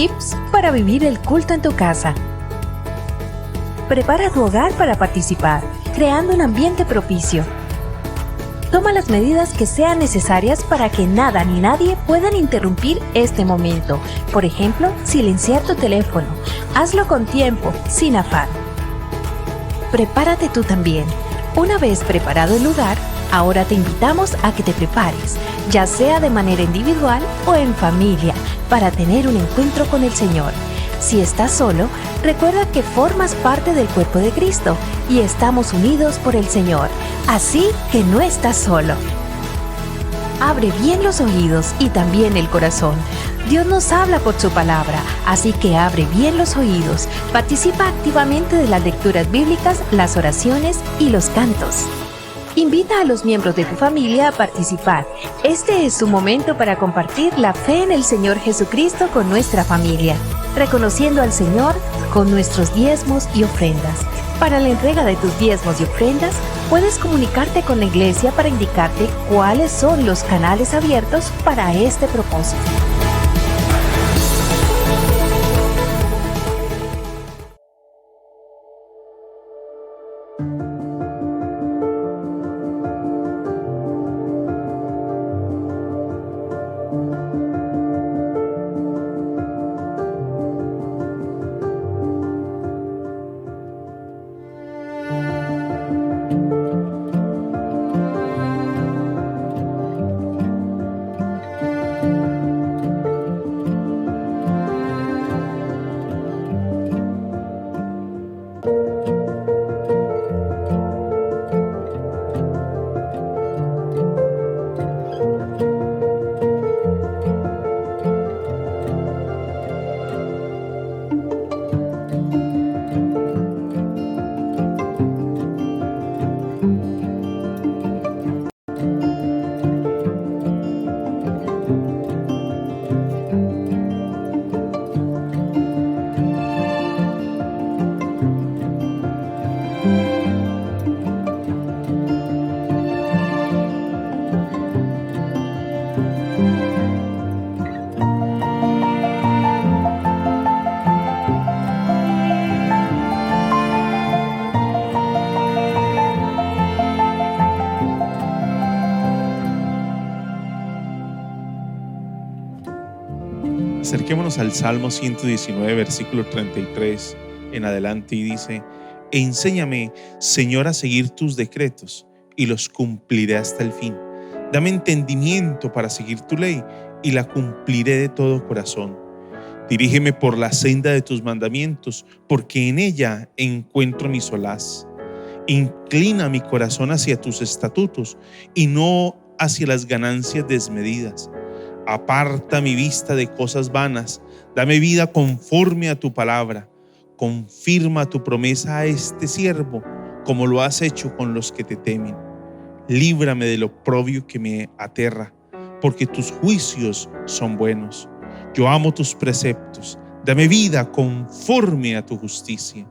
Tips para vivir el culto en tu casa. Prepara tu hogar para participar, creando un ambiente propicio. Toma las medidas que sean necesarias para que nada ni nadie puedan interrumpir este momento. Por ejemplo, silenciar tu teléfono. Hazlo con tiempo, sin afán. Prepárate tú también. Una vez preparado el lugar, ahora te invitamos a que te prepares, ya sea de manera individual o en familia, para tener un encuentro con el Señor. Si estás solo, recuerda que formas parte del cuerpo de Cristo y estamos unidos por el Señor, así que no estás solo. Abre bien los oídos y también el corazón. Dios nos habla por su palabra, así que abre bien los oídos. Participa activamente de las lecturas bíblicas, las oraciones y los cantos. Invita a los miembros de tu familia a participar. Este es su momento para compartir la fe en el Señor Jesucristo con nuestra familia, reconociendo al Señor con nuestros diezmos y ofrendas. Para la entrega de tus diezmos y ofrendas, puedes comunicarte con la iglesia para indicarte cuáles son los canales abiertos para este propósito. Acerquémonos al Salmo 119, versículo 33 en adelante, y dice: Enséñame, Señor, a seguir tus decretos, y los cumpliré hasta el fin. Dame entendimiento para seguir tu ley, y la cumpliré de todo corazón. Dirígeme por la senda de tus mandamientos, porque en ella encuentro mi solaz. Inclina mi corazón hacia tus estatutos, y no hacia las ganancias desmedidas. Aparta mi vista de cosas vanas, dame vida conforme a tu palabra. Confirma tu promesa a este siervo, como lo has hecho con los que te temen. Líbrame del oprobio que me aterra, porque tus juicios son buenos. Yo amo tus preceptos, dame vida conforme a tu justicia.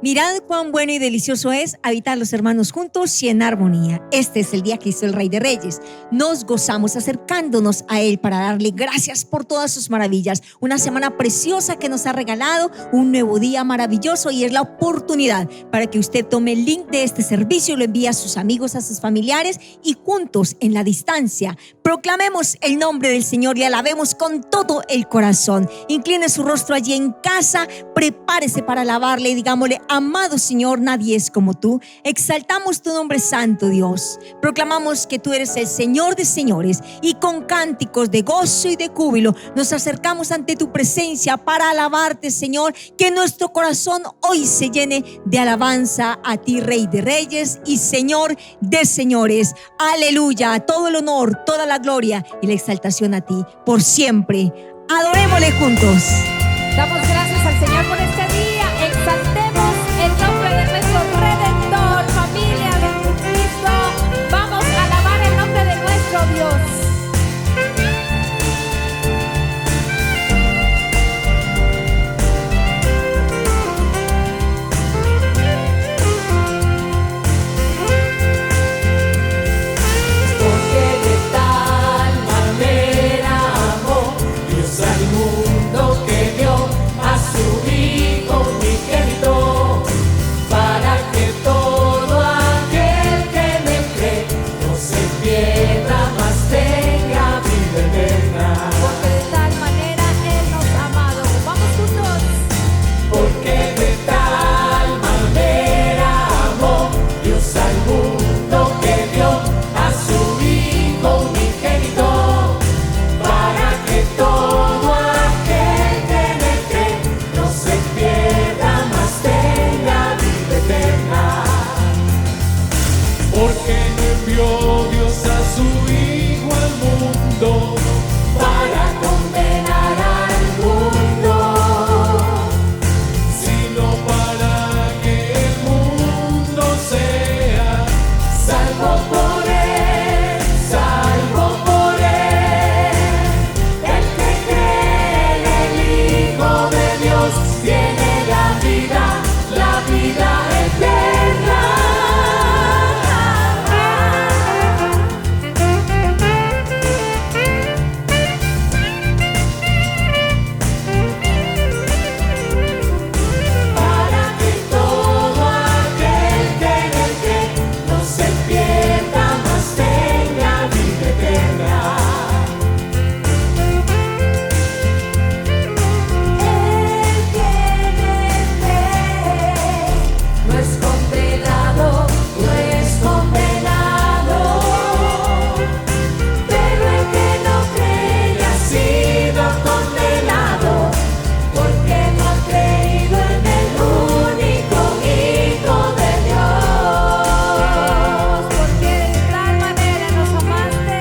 Mirad cuán bueno y delicioso es habitar los hermanos juntos y en armonía. Este es el día que hizo el Rey de Reyes. Nos gozamos acercándonos a Él para darle gracias por todas sus maravillas. Una semana preciosa que nos ha regalado, un nuevo día maravilloso, y es la oportunidad para que usted tome el link de este servicio, lo envíe a sus amigos, a sus familiares, y juntos en la distancia proclamemos el nombre del Señor y alabemos con todo el corazón. Incline su rostro allí en casa, prepárese para alabarle y digámosle: amado Señor, nadie es como tú. Exaltamos tu nombre santo, Dios. Proclamamos que tú eres el Señor de señores, y con cánticos de gozo y de júbilo nos acercamos ante tu presencia para alabarte, Señor. Que nuestro corazón hoy se llene de alabanza a ti, Rey de Reyes y Señor de señores. Aleluya. Todo el honor, toda la gloria y la exaltación a ti por siempre. Adorémosle juntos. Damos gracias al Señor por este día. Exaltemos el nombre de nuestro Redentor, familia de Cristo. Vamos a alabar el nombre de nuestro Dios. Por tiene la vida eterna. Para que todo aquel que en él cree no se pierda, mas tenga vida eterna. El que en él cree no es condenado, no es condenado. Pero el que no cree ya ha sido condenado, porque no ha creído en el único Hijo de Dios. Porque de tal manera nos amaste,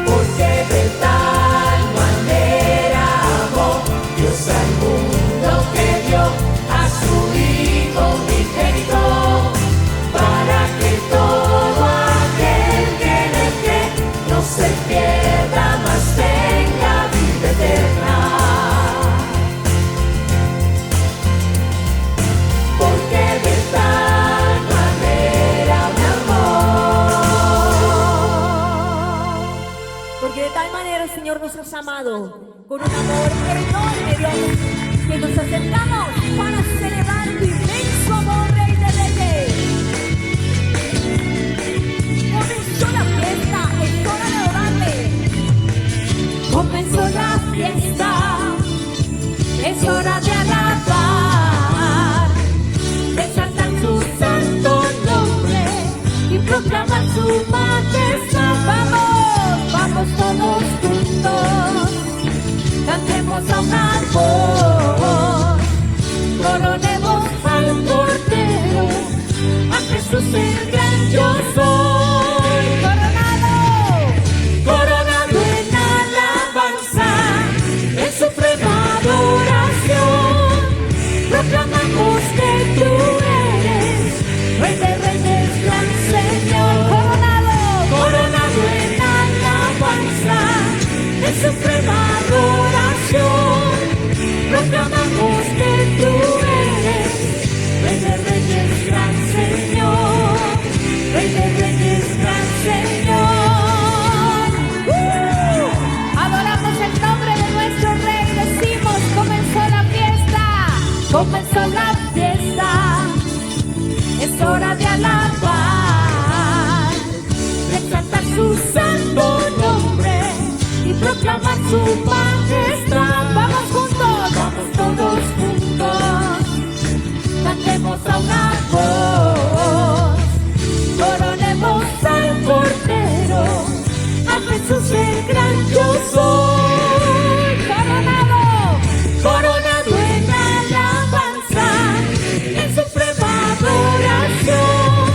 porque de tal manera amó Dios al mundo que dio a su Hijo unigénito, para que todo aquel que en él cree no se pierda, mas tenga vida eterna. Porque de tal manera me amó. Porque de tal manera el Señor nos ha amado, con un amor enorme, Dios, que nos acercamos para celebrar tu inmenso amor, Rey de Reyes. Comenzó la fiesta, es hora de adorarle. Comenzó la fiesta, es hora de alabar, de exaltar su santo nombre y proclamar su majestad. Vamos todos juntos, cantemos a una voz, coronemos al Cordero, a Jesús el gran yo soy. Coronado en alabanza, en suprema adoración, proclamamos que tú eres Rey de Reyes, gran Señor. Coronado en alabanza, en suprema adoración, proclamamos que tú eres Rey de Reyes, gran Señor. Rey de Reyes, gran Señor. Adoramos el nombre de nuestro Rey, decimos: comenzó la fiesta, comenzó la fiesta, es hora de alabar, de exaltar su santo nombre y proclamar su majestad. Vamos todos juntos, cantemos a una voz, coronemos al Cordero, a Jesús el gran yo soy. Coronado en alabanza, en suprema adoración,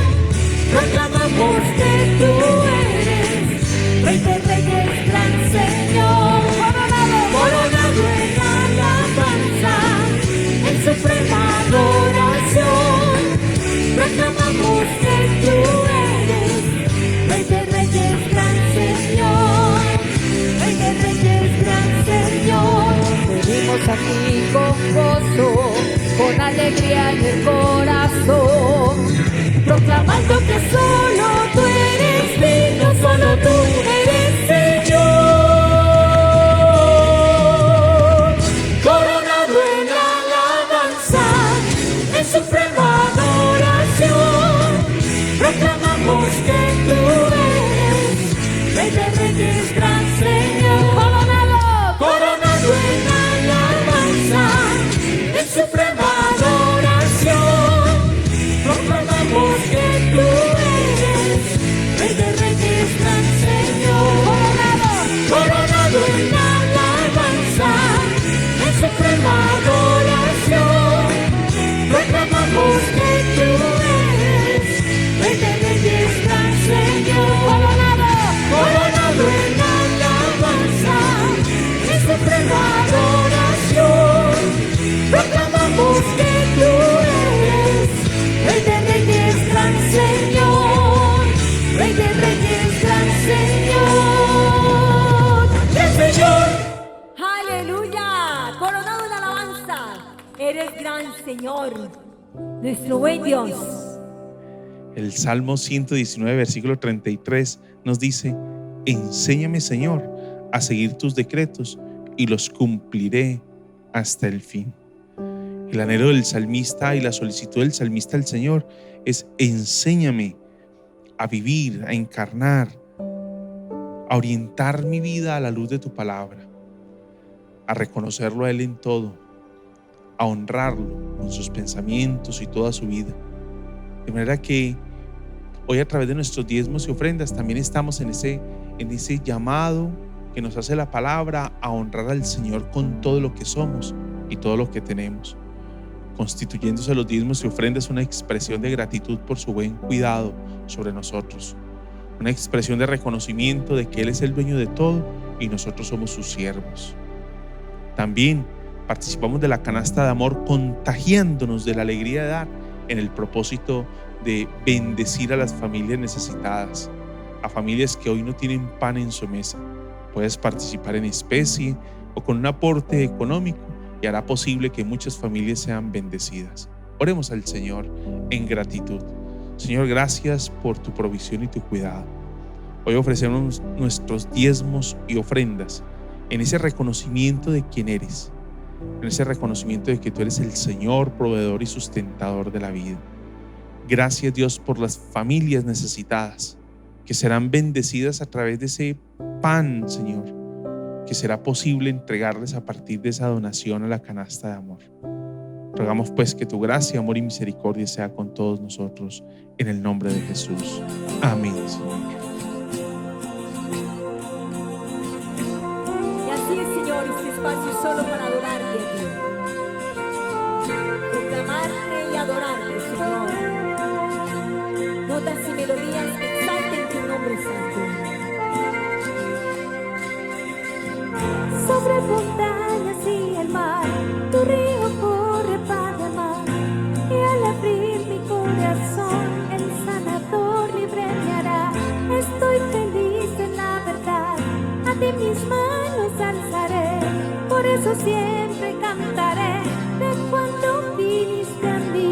proclamamos que tú eres Rey de Reyes, gran Señor. Coronado en alabanza, en suprema adoración, proclamamos que tú eres Rey de Reyes, gran Señor. Rey de Reyes, gran Señor. Venimos aquí con gozo, con alegría en el corazón, proclamando que solo tú eres digno, solo tú eres Señor. Coronado en alabanza, en suprema adoración, proclamamos que tú eres Rey de Reyes, gran Señor. Coronado en alabanza, en suprema adoración, proclamamos que tú eres Rey de Reyes, gran Señor. gran Señor, nuestro buen Dios. El Salmo 119, versículo 33 nos dice: enséñame, Señor, a seguir tus decretos y los cumpliré hasta el fin. El anhelo del salmista y la solicitud del salmista al Señor es: enséñame a vivir, a encarnar, a orientar mi vida a la luz de tu palabra, a reconocerlo a Él en todo, a honrarlo con sus pensamientos y toda su vida. De manera que hoy, a través de nuestros diezmos y ofrendas, también estamos en ese llamado que nos hace la palabra a honrar al Señor con todo lo que somos y todo lo que tenemos, constituyéndose los diezmos y ofrendas una expresión de gratitud por su buen cuidado sobre nosotros, una expresión de reconocimiento de que Él es el dueño de todo y nosotros somos sus siervos. También participamos de la canasta de amor, contagiándonos de la alegría de dar, en el propósito de bendecir a las familias necesitadas, a familias que hoy no tienen pan en su mesa. Puedes participar en especie o con un aporte económico y hará posible que muchas familias sean bendecidas. Oremos al Señor en gratitud. Señor, gracias por tu provisión y tu cuidado. Hoy ofrecemos nuestros diezmos y ofrendas en ese reconocimiento de quién eres, en ese reconocimiento de que tú eres el Señor, proveedor y sustentador de la vida. Gracias, Dios, por las familias necesitadas que serán bendecidas a través de ese pan, Señor, que será posible entregarles a partir de esa donación a la canasta de amor. Rogamos pues que tu gracia, amor y misericordia sea con todos nosotros, en el nombre de Jesús. Amén, Señor. Y así es, Señor, este espacio es solo para adorarte a ti, proclamarte y adorarte, Señor. Notas y melodías exalten tu nombre santo. Sobre montañas y el mar, tu río corre para mar, y al abrir mi corazón, el sanador libre me hará. Estoy feliz en la verdad, a ti mis manos alzaré, por eso siempre cantaré de cuando viniste a mí.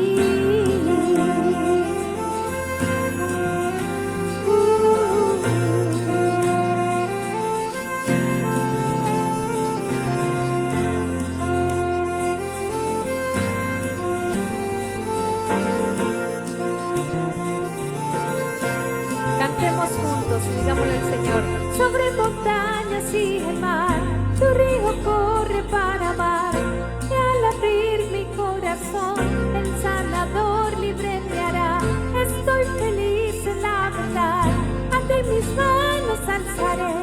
Cantemos juntos, digámosle al Señor. Sobre montañas y el mar, tu río corre para mar, y al abrir mi corazón, el sanador libre me hará. Estoy feliz en la verdad, ante mis manos alzaré,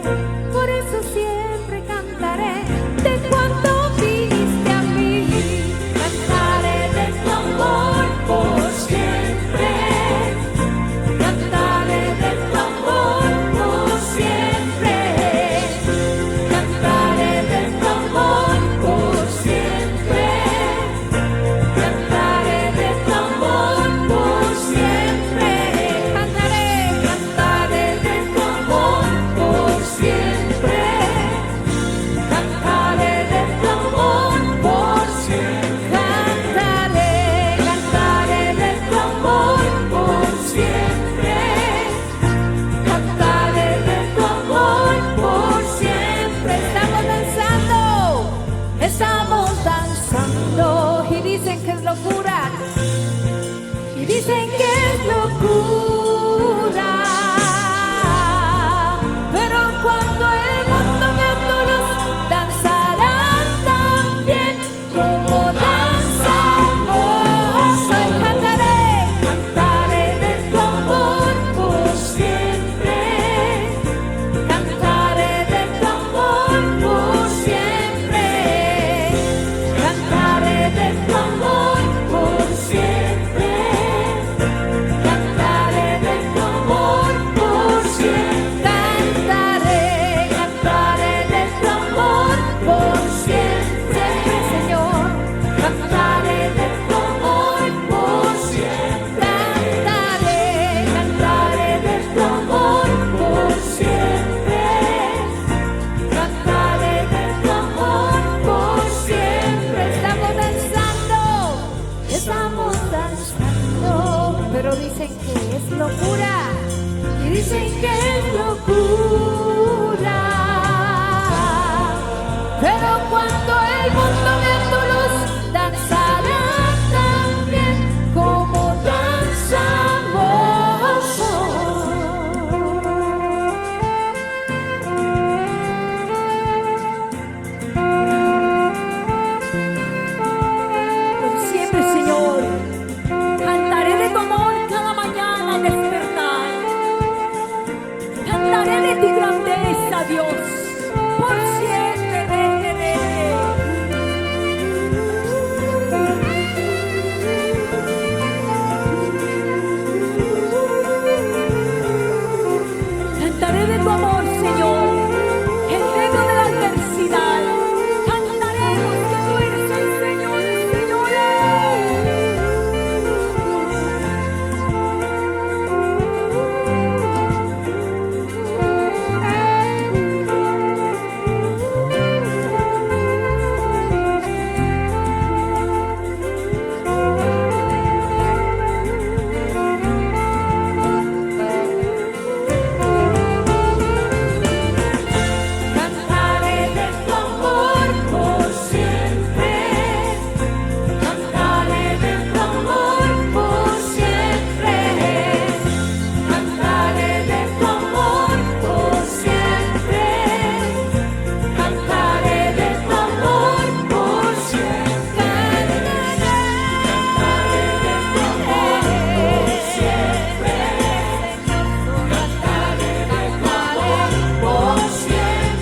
por eso siempre cantaré de cuando viniste a mí. Cantaré de tu amor por siempre, cantaré de tu amor por siempre, cantaré de tu amor por siempre, cantaré de tu amor por siempre, cantaré de tu amor por siempre, cantaré de tu amor por siempre, cantaré de tu amor por siempre, cantaré de tu amor por siempre. Estamos danzando y dicen que es locura, y dicen que es locura, pero cuando el mundo me adore, danzarán también como danzamos. Hoy cantaré de tu amor por siempre, cantaré de tu amor por siempre, cantaré de tu amor por siempre, dicen que es locura. Y dicen que es locura. Pero cuando el mundo vea tu luz, danzará también como danzamos hoy. Por siempre, Señor, cantaré de tu amor cada mañana al despertar. Cantaré de tu grandeza, Dios, por siempre, rey de reyes. Cantaré de tu amor, Señor, en medio de la adversidad. Cantaremos que tú eres el Señor, cantaré de tu amor por siempre. Cantaré de tu amor por siempre. Cantaré de tu amor por siempre. Cantaré de tu amor por siempre. Cantaré de tu amor por siempre. Cantaré de tu amor por siempre.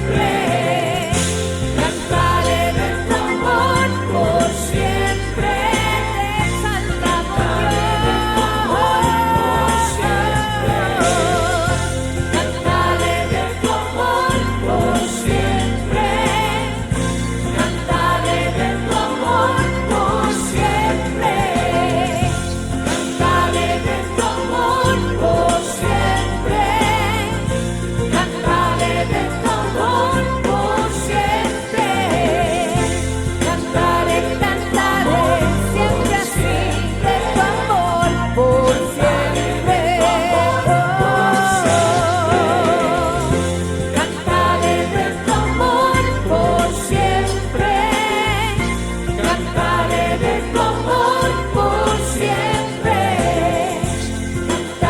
Cantaré de tu amor por siempre. Exaltamos Cantaré de tu amor por siempre. Cantaré de tu amor por siempre. Cantaré de tu amor por siempre. Cantaré de tu amor por siempre. Cantaré, cantaré siempre así de tu amor por siempre. Cantaré de tu amor por siempre. Cantaré de tu amor por siempre.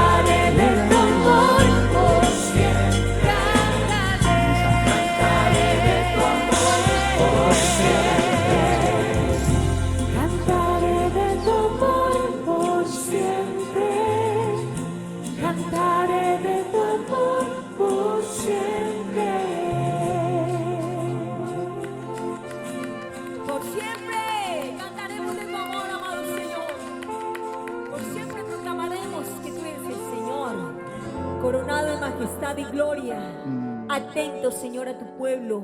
Cantaré de tu amor por siempre. Cantaré de tu amor por siempre. Cantaré de tu amor por siempre. Cantaré de tu amor por siempre. Por siempre cantaremos de tu amor, amado Señor. Por siempre proclamaremos que tú eres el Señor, coronado en majestad y gloria. Atento, Señor, a tu pueblo,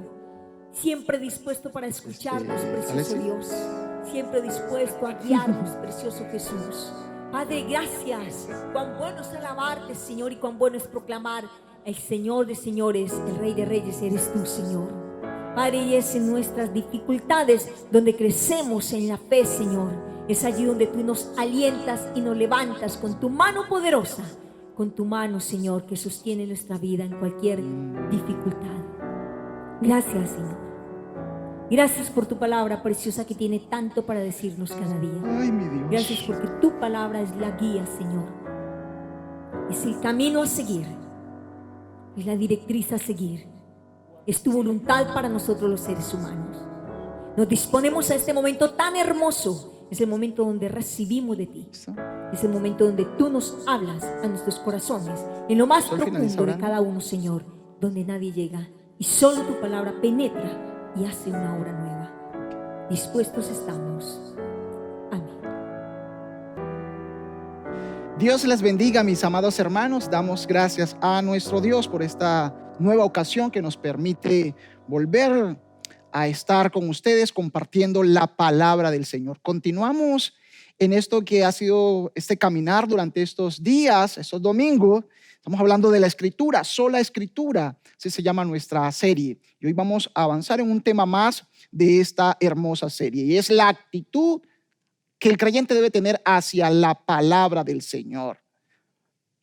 siempre dispuesto para escucharnos, precioso Dios. Siempre dispuesto a guiarnos, precioso Jesús. Padre, gracias. Cuán bueno es alabarte, Señor, y cuán bueno es proclamar el Señor de señores, el Rey de reyes, eres tú, Señor. Padre, y es en nuestras dificultades donde crecemos en la fe, Señor. Es allí donde tú nos alientas y nos levantas con tu mano poderosa, con tu mano, Señor, que sostiene nuestra vida en cualquier dificultad. Gracias, Señor. Gracias por tu palabra preciosa que tiene tanto para decirnos cada día. Ay, mi Dios. Gracias porque tu palabra es la guía, Señor. Es el camino a seguir. Es la directriz a seguir. Es tu voluntad para nosotros los seres humanos. Nos disponemos a este momento tan hermoso. Es el momento donde recibimos de ti. Es el momento donde tú nos hablas a nuestros corazones, en lo más profundo de cada uno, Señor, donde nadie llega. Y solo tu palabra penetra y hace una obra nueva. Dispuestos estamos. Amén. Dios les bendiga, mis amados hermanos. Damos gracias a nuestro Dios por esta nueva ocasión que nos permite volver a estar con ustedes compartiendo la palabra del Señor. Continuamos en esto que ha sido este caminar durante estos días, estos domingos. Estamos hablando de la Escritura, sola Escritura, así se llama nuestra serie. Y hoy vamos a avanzar en un tema más de esta hermosa serie, y es la actitud que el creyente debe tener hacia la palabra del Señor.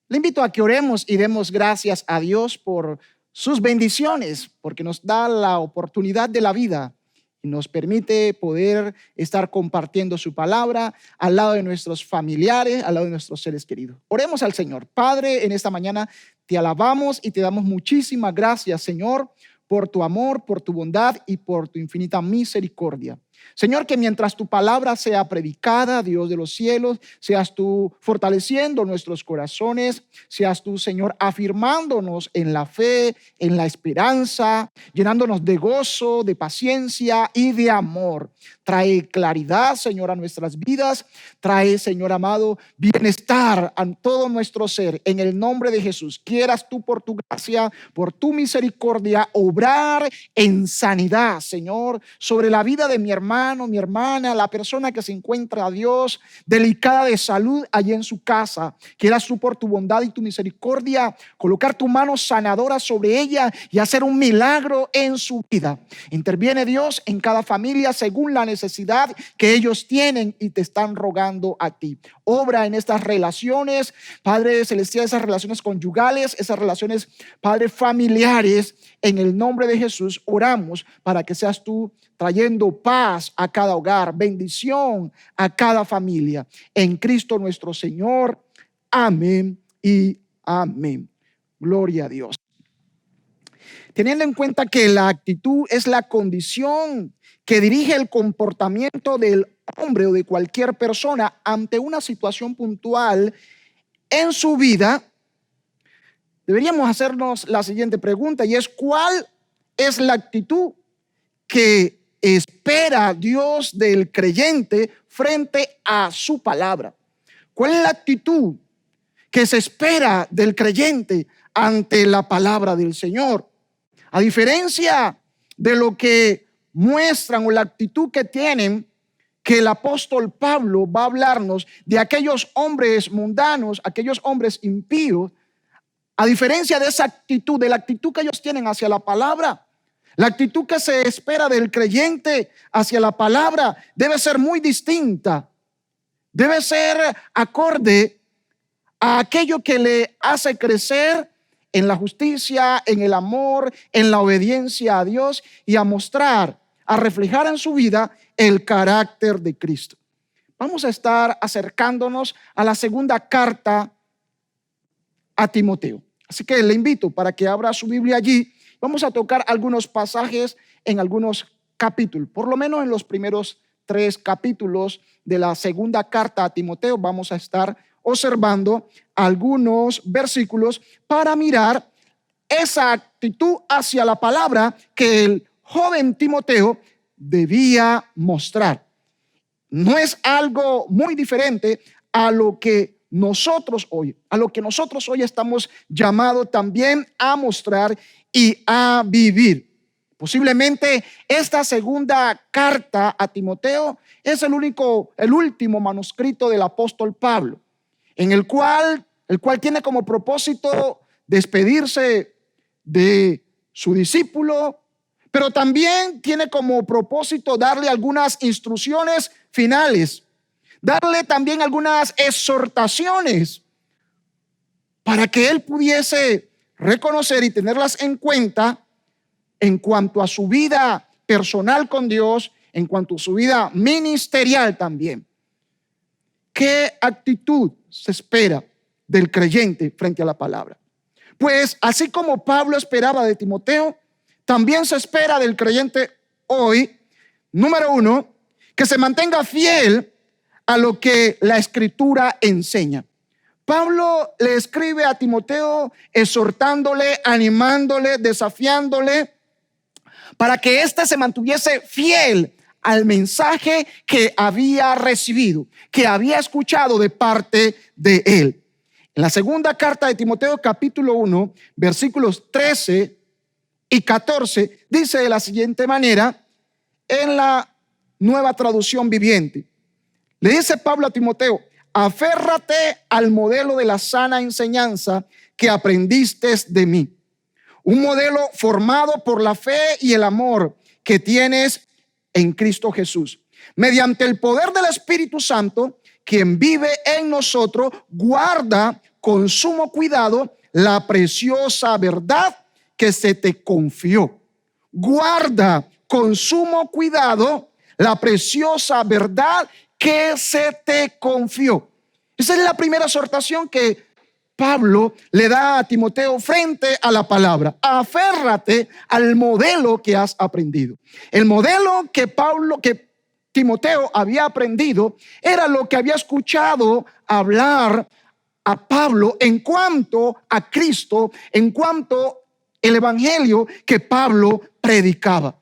Le invito a que oremos y demos gracias a Dios por sus bendiciones, porque nos da la oportunidad de la vida y nos permite poder estar compartiendo su palabra al lado de nuestros familiares, al lado de nuestros seres queridos. Oremos al Señor. Padre, en esta mañana te alabamos y te damos muchísimas gracias, Señor, por tu amor, por tu bondad y por tu infinita misericordia. Señor, que mientras tu palabra sea predicada, Dios de los cielos, seas tú fortaleciendo nuestros corazones, seas tú, Señor, afirmándonos en la fe, en la esperanza, llenándonos de gozo, de paciencia y de amor. Trae claridad, Señor, a nuestras vidas. Trae, Señor amado, bienestar a todo nuestro ser. En el nombre de Jesús, quieras tú por tu gracia, por tu misericordia, obrar en sanidad, Señor, sobre la vida de mi hermano, mi hermana, la persona que se encuentra, Dios, delicada de salud allí en su casa. Quieras tú por tu bondad y tu misericordia colocar tu mano sanadora sobre ella y hacer un milagro en su vida. Interviene, Dios, en cada familia según la necesidad que ellos tienen y te están rogando a ti. Obra en estas relaciones, Padre celestial, esas relaciones conyugales, esas relaciones, Padre, familiares. En el nombre de Jesús oramos para que seas tú trayendo paz a cada hogar, bendición a cada familia. En Cristo nuestro Señor. Amén y amén. Gloria a Dios. Teniendo en cuenta que la actitud es la condición que dirige el comportamiento del hombre o de cualquier persona ante una situación puntual en su vida, deberíamos hacernos la siguiente pregunta, y es: ¿cuál es la actitud que espera Dios del creyente frente a su palabra? ¿Cuál es la actitud que se espera del creyente ante la palabra del Señor? A diferencia de lo que muestran o la actitud que tienen, que el apóstol Pablo va a hablarnos de aquellos hombres mundanos, aquellos hombres impíos. A diferencia de esa actitud, de la actitud que ellos tienen hacia la palabra, la actitud que se espera del creyente hacia la palabra debe ser muy distinta. Debe ser acorde a aquello que le hace crecer en la justicia, en el amor, en la obediencia a Dios y a mostrar, a reflejar en su vida el carácter de Cristo. Vamos a estar acercándonos a la segunda carta a Timoteo. Así que le invito para que abra su Biblia allí. Vamos a tocar algunos pasajes en algunos capítulos, por lo menos en los primeros 3 capítulos de la segunda carta a Timoteo. Vamos a estar observando algunos versículos para mirar esa actitud hacia la palabra que el joven Timoteo debía mostrar. No es algo muy diferente a lo que nosotros hoy estamos llamados también a mostrar y a vivir. Posiblemente esta segunda carta a Timoteo es el último manuscrito del apóstol Pablo, en el cual tiene como propósito despedirse de su discípulo, pero también tiene como propósito darle algunas instrucciones finales, darle también algunas exhortaciones para que él pudiese reconocer y tenerlas en cuenta en cuanto a su vida personal con Dios, en cuanto a su vida ministerial también. ¿Qué actitud se espera del creyente frente a la palabra? Pues así como Pablo esperaba de Timoteo, también se espera del creyente hoy, número 1, que se mantenga fiel a lo que la Escritura enseña. Pablo le escribe a Timoteo exhortándole, animándole, desafiándole para que éste se mantuviese fiel al mensaje que había recibido, que había escuchado de parte de él. En la segunda carta de Timoteo, capítulo 1, versículos 13 y 14, dice de la siguiente manera en la Nueva Traducción Viviente. Le dice Pablo a Timoteo: aférrate al modelo de la sana enseñanza que aprendiste de mí, un modelo formado por la fe y el amor que tienes en Cristo Jesús. Mediante el poder del Espíritu Santo, quien vive en nosotros, guarda con sumo cuidado la preciosa verdad que se te confió. Guarda con sumo cuidado la preciosa verdad que se te confió. Esa es la primera exhortación que Pablo le da a Timoteo frente a la palabra. Aférrate al modelo que has aprendido. El modelo que Timoteo había aprendido era lo que había escuchado hablar a Pablo en cuanto a Cristo, en cuanto al evangelio que Pablo predicaba.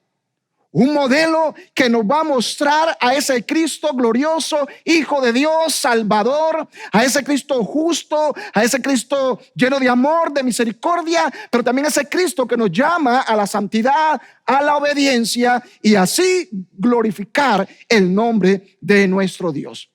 Un modelo que nos va a mostrar a ese Cristo glorioso, Hijo de Dios, Salvador, a ese Cristo justo, a ese Cristo lleno de amor, de misericordia, pero también a ese Cristo que nos llama a la santidad, a la obediencia y así glorificar el nombre de nuestro Dios.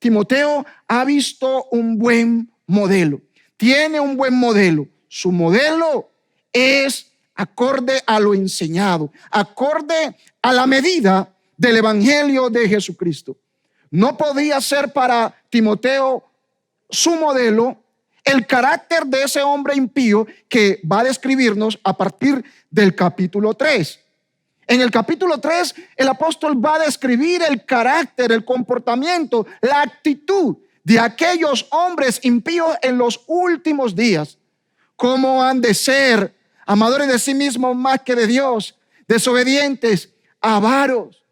Timoteo ha visto un buen modelo, tiene un buen modelo. Su modelo es acorde a lo enseñado, acorde a la medida del evangelio de Jesucristo. No podía ser para Timoteo su modelo el carácter de ese hombre impío que va a describirnos a partir del capítulo 3. En el capítulo 3, el apóstol va a describir el carácter, el comportamiento, la actitud de aquellos hombres impíos en los últimos días. Cómo han de ser amadores de sí mismos más que de Dios, desobedientes, avaros,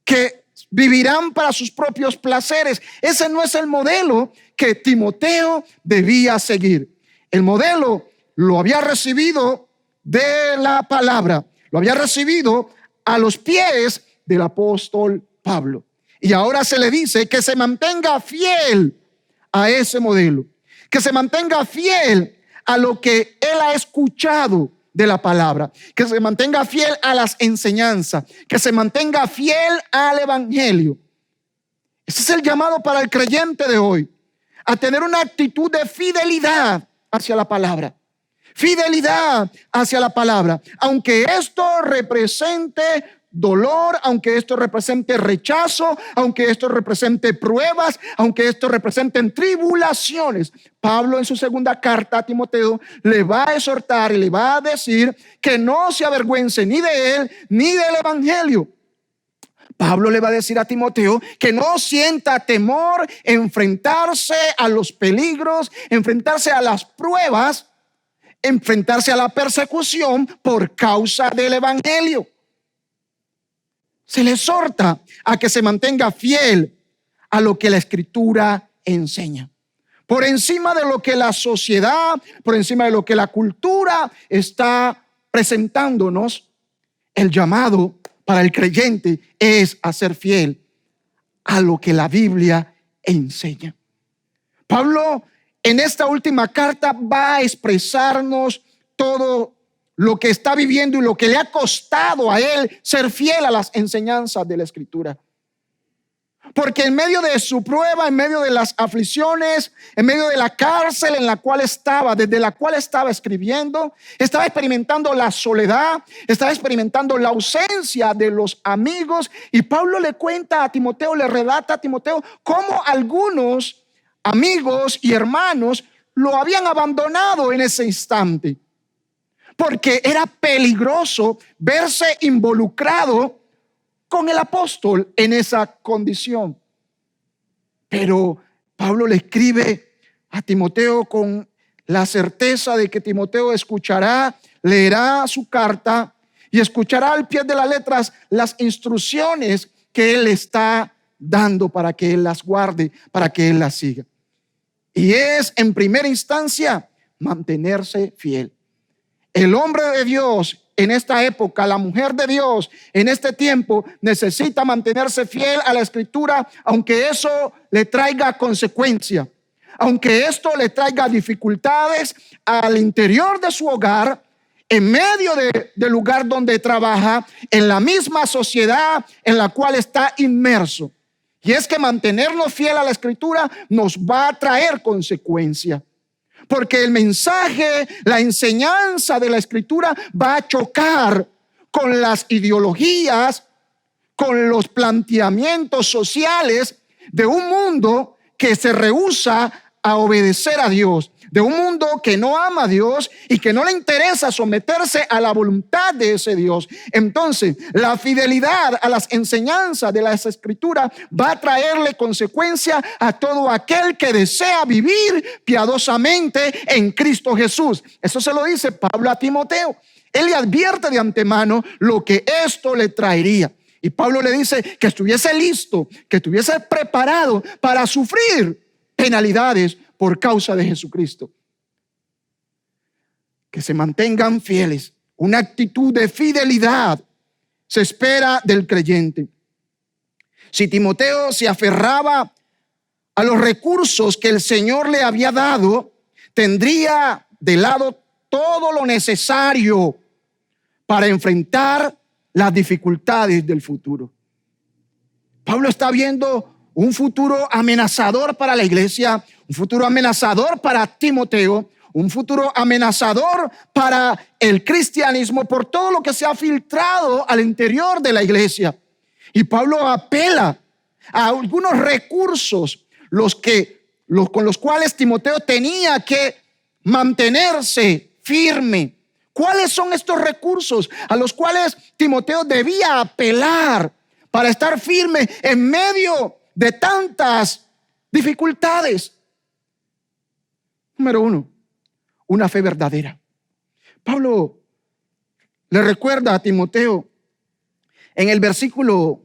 que vivirán para sus propios placeres. Ese no es el modelo que Timoteo debía seguir. El modelo lo había recibido de la palabra, lo había recibido a los pies del apóstol Pablo. Y ahora se le dice que se mantenga fiel a ese modelo, que se mantenga fiel a lo que él ha escuchado de la palabra, que se mantenga fiel a las enseñanzas, que se mantenga fiel al evangelio. Ese es el llamado para el creyente de hoy, a tener una actitud de fidelidad hacia la palabra. Fidelidad hacia la palabra, aunque esto represente dolor, aunque esto represente rechazo, aunque esto represente pruebas, aunque esto represente tribulaciones. Pablo en su segunda carta a Timoteo le va a exhortar y le va a decir que no se avergüence ni de él ni del evangelio. Pablo le va a decir a Timoteo que no sienta temor enfrentarse a los peligros, enfrentarse a las pruebas, enfrentarse a la persecución por causa del evangelio. Se le exhorta a que se mantenga fiel a lo que la Escritura enseña. Por encima de lo que la sociedad, por encima de lo que la cultura está presentándonos, el llamado para el creyente es a ser fiel a lo que la Biblia enseña. Pablo en esta última carta va a expresarnos todo lo que está viviendo y lo que le ha costado a él ser fiel a las enseñanzas de la Escritura. Porque en medio de su prueba, en medio de las aflicciones, en medio de la cárcel en la cual estaba, desde la cual estaba escribiendo, estaba experimentando la soledad, estaba experimentando la ausencia de los amigos. Y Pablo le cuenta a Timoteo, le relata a Timoteo cómo algunos amigos y hermanos lo habían abandonado en ese instante. Porque era peligroso verse involucrado con el apóstol en esa condición. Pero Pablo le escribe a Timoteo con la certeza de que Timoteo escuchará, leerá su carta y escuchará al pie de las letras las instrucciones que él está dando para que él las guarde, para que él las siga. Y es en primera instancia mantenerse fiel. El hombre de Dios en esta época, la mujer de Dios en este tiempo necesita mantenerse fiel a la Escritura, aunque eso le traiga consecuencia, aunque esto le traiga dificultades al interior de su hogar, en medio del lugar donde trabaja, en la misma sociedad en la cual está inmerso. Y es que mantenernos fiel a la Escritura nos va a traer consecuencia. Porque el mensaje, la enseñanza de la Escritura va a chocar con las ideologías, con los planteamientos sociales de un mundo que se rehúsa a obedecer a Dios, de un mundo que no ama a Dios y que no le interesa someterse a la voluntad de ese Dios, entonces la fidelidad a las enseñanzas de las Escrituras va a traerle consecuencia a todo aquel que desea vivir piadosamente en Cristo Jesús. Eso se lo dice Pablo a Timoteo. Él le advierte de antemano lo que esto le traería. Y Pablo le dice que estuviese listo, que estuviese preparado para sufrir penalidades por causa de Jesucristo. Que se mantengan fieles. Una actitud de fidelidad se espera del creyente. Si Timoteo se aferraba a los recursos que el Señor le había dado, tendría de lado todo lo necesario para enfrentar las dificultades del futuro. Pablo está viendo un futuro amenazador para la iglesia, un futuro amenazador para Timoteo, un futuro amenazador para el cristianismo por todo lo que se ha filtrado al interior de la iglesia. Y Pablo apela a algunos recursos con los cuales Timoteo tenía que mantenerse firme. ¿Cuáles son estos recursos a los cuales Timoteo debía apelar para estar firme en medio de tantas dificultades? Número 1, una fe verdadera. Pablo le recuerda a Timoteo en el versículo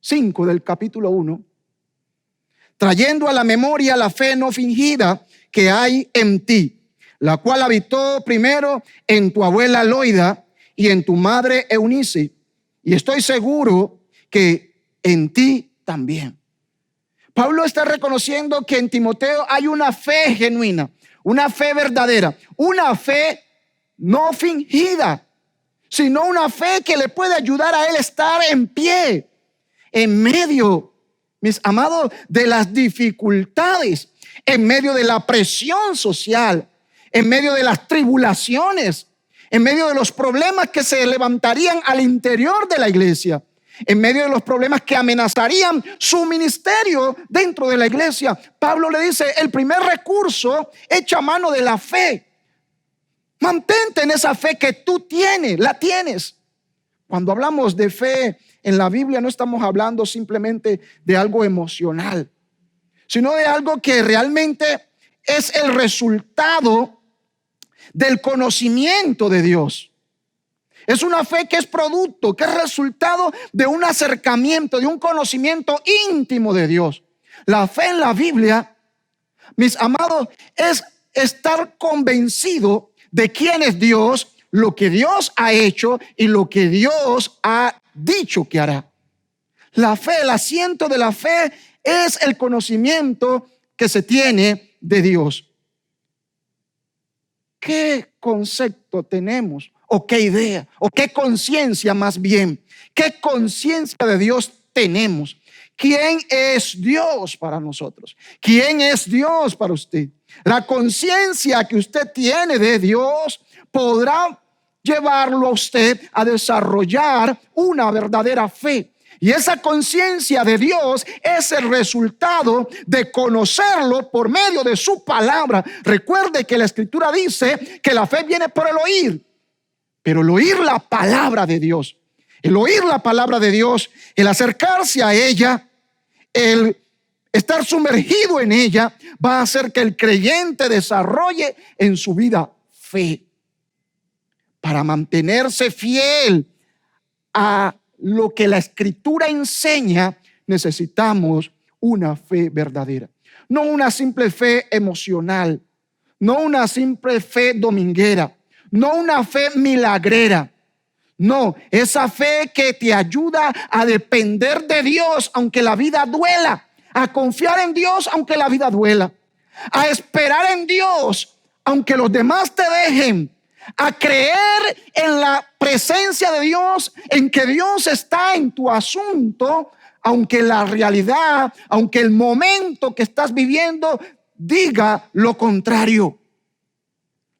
5 del capítulo 1, trayendo a la memoria la fe no fingida que hay en ti, la cual habitó primero en tu abuela Loida y en tu madre Eunice, y estoy seguro que en ti también. Pablo está reconociendo que en Timoteo hay una fe genuina, una fe verdadera, una fe no fingida, sino una fe que le puede ayudar a él estar en pie en medio, mis amados, de las dificultades, en medio de la presión social, en medio de las tribulaciones, en medio de los problemas que se levantarían al interior de la iglesia, en medio de los problemas que amenazarían su ministerio dentro de la iglesia. Pablo le dice, el primer recurso, echa mano de la fe. Mantente en esa fe que tú tienes, la tienes. Cuando hablamos de fe en la Biblia, no estamos hablando simplemente de algo emocional, sino de algo que realmente es el resultado del conocimiento de Dios. Es una fe que es producto, que es resultado de un acercamiento, de un conocimiento íntimo de Dios. La fe en la Biblia, mis amados, es estar convencido de quién es Dios, lo que Dios ha hecho y lo que Dios ha dicho que hará. La fe, el asiento de la fe es el conocimiento que se tiene de Dios. ¿Qué concepto tenemos? ¿O qué idea? ¿O qué conciencia más bien? ¿Qué conciencia de Dios tenemos? ¿Quién es Dios para nosotros? ¿Quién es Dios para usted? La conciencia que usted tiene de Dios podrá llevarlo a usted a desarrollar una verdadera fe. Y esa conciencia de Dios es el resultado de conocerlo por medio de su palabra. Recuerde que la Escritura dice que la fe viene por el oír, pero el oír la palabra de Dios, el oír la palabra de Dios, el acercarse a ella, el estar sumergido en ella, va a hacer que el creyente desarrolle en su vida fe. Para mantenerse fiel a lo que la Escritura enseña, necesitamos una fe verdadera. No una simple fe emocional, no una simple fe dominguera, no una fe milagrera. No, esa fe que te ayuda a depender de Dios aunque la vida duela, a confiar en Dios aunque la vida duela, a esperar en Dios aunque los demás te dejen, a creer en la presencia de Dios, en que Dios está en tu asunto, aunque la realidad, aunque el momento que estás viviendo diga lo contrario.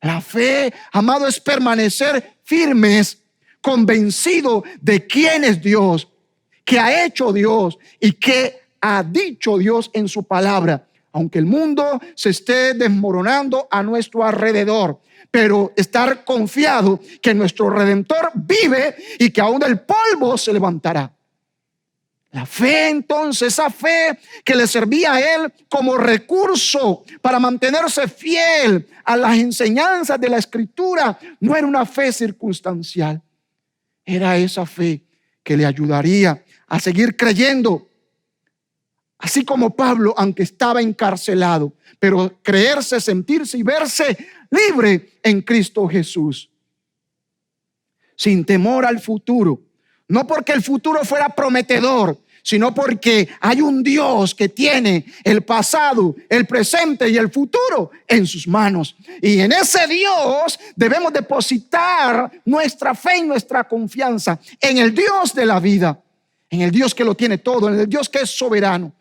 La fe, amado, es permanecer firmes, convencido de quién es Dios, qué ha hecho Dios y qué ha dicho Dios en su palabra, aunque el mundo se esté desmoronando a nuestro alrededor, pero estar confiado que nuestro Redentor vive y que aún del polvo se levantará. La fe, entonces, esa fe que le servía a él como recurso para mantenerse fiel a las enseñanzas de la Escritura, no era una fe circunstancial. Era esa fe que le ayudaría a seguir creyendo. Así como Pablo, aunque estaba encarcelado, pero creerse, sentirse y verse libre en Cristo Jesús. Sin temor al futuro. No porque el futuro fuera prometedor, sino porque hay un Dios que tiene el pasado, el presente y el futuro en sus manos. Y en ese Dios debemos depositar nuestra fe y nuestra confianza en el Dios de la vida, en el Dios que lo tiene todo, en el Dios que es soberano.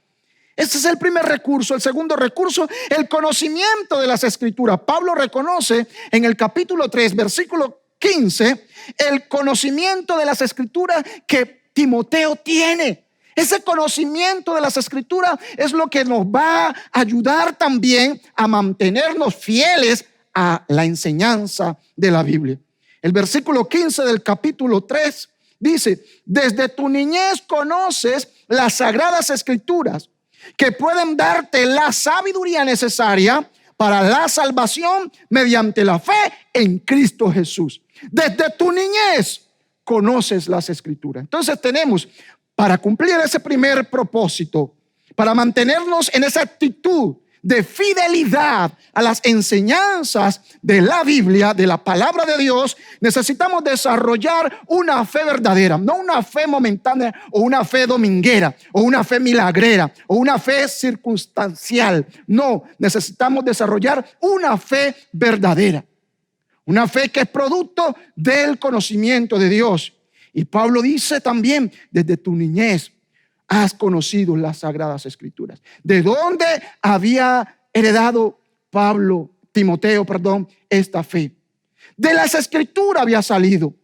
Ese es el primer recurso. El segundo recurso, el conocimiento de las Escrituras. Pablo reconoce en el capítulo 3, versículo 15, el conocimiento de las Escrituras que Timoteo tiene. Ese conocimiento de las Escrituras es lo que nos va a ayudar también a mantenernos fieles a la enseñanza de la Biblia. El versículo 15 del capítulo 3 dice: desde tu niñez conoces las sagradas Escrituras, que pueden darte la sabiduría necesaria para la salvación mediante la fe en Cristo Jesús. Desde tu niñez conoces las Escrituras. Entonces tenemos, para cumplir ese primer propósito, para mantenernos en esa actitud de fidelidad a las enseñanzas de la Biblia, de la palabra de Dios, necesitamos desarrollar una fe verdadera, no una fe momentánea o una fe dominguera o una fe milagrera o una fe circunstancial. No, necesitamos desarrollar una fe verdadera, una fe que es producto del conocimiento de Dios. Y Pablo dice también: desde tu niñez has conocido las sagradas Escrituras. ¿De dónde había heredado Timoteo, esta fe? De las Escrituras había salido.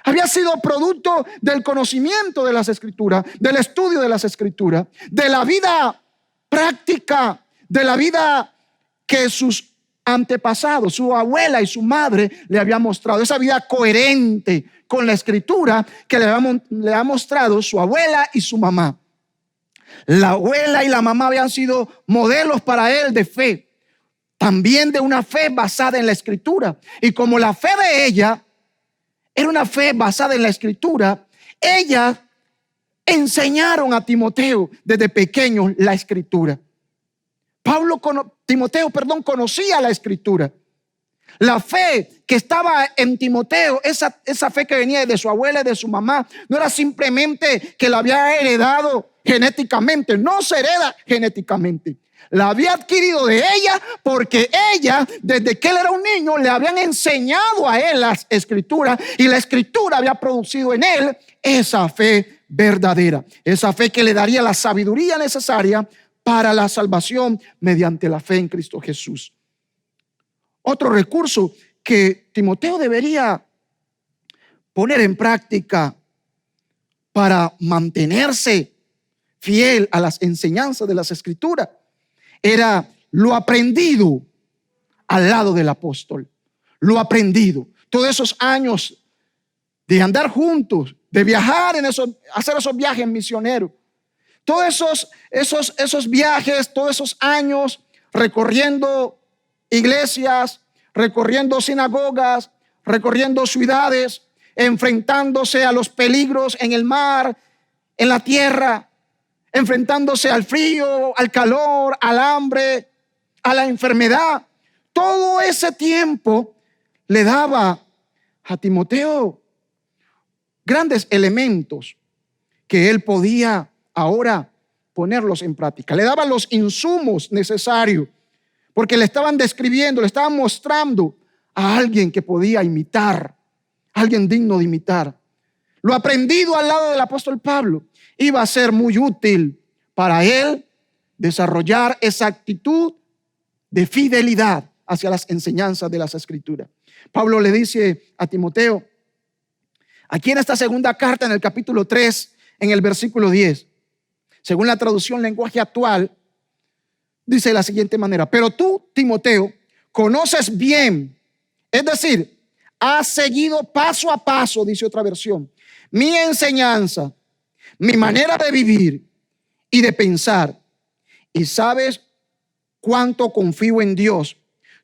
Había sido producto del conocimiento de las Escrituras, del estudio de las Escrituras, de la vida práctica, de la vida que sus antepasados, su abuela y su madre le habían mostrado. Esa vida coherente con la Escritura que le ha mostrado su abuela y su mamá. La abuela y la mamá habían sido modelos para él de fe, también de una fe basada en la Escritura. Y como la fe de ella era una fe basada en la Escritura, ellas enseñaron a Timoteo desde pequeño la Escritura. Timoteo conocía la Escritura. La fe que estaba en Timoteo, esa fe que venía de su abuela y de su mamá, no era simplemente que la había heredado genéticamente. No se hereda genéticamente. La había adquirido de ella porque ella, desde que él era un niño, le habían enseñado a él las Escrituras, y la Escritura había producido en él esa fe verdadera, esa fe que le daría la sabiduría necesaria para la salvación mediante la fe en Cristo Jesús. Otro recurso que Timoteo debería poner en práctica para mantenerse fiel a las enseñanzas de las Escrituras era lo aprendido al lado del apóstol. Lo aprendido. Todos esos años de andar juntos, de viajar hacer esos viajes misioneros. Todos esos viajes, todos esos años recorriendo iglesias, recorriendo sinagogas, recorriendo ciudades, enfrentándose a los peligros en el mar, en la tierra, enfrentándose al frío, al calor, al hambre, a la enfermedad. Todo ese tiempo le daba a Timoteo grandes elementos que él podía ahora ponerlos en práctica. Le daba los insumos necesarios, porque le estaban describiendo, le estaban mostrando a alguien que podía imitar, alguien digno de imitar. Lo aprendido al lado del apóstol Pablo iba a ser muy útil para él desarrollar esa actitud de fidelidad hacia las enseñanzas de las Escrituras. Pablo le dice a Timoteo, aquí en esta segunda carta, en el capítulo 3, en el versículo 10, según la traducción lenguaje actual, dice de la siguiente manera: pero tú, Timoteo, conoces bien, es decir, has seguido paso a paso, dice otra versión, mi enseñanza, mi manera de vivir y de pensar, y sabes cuánto confío en Dios.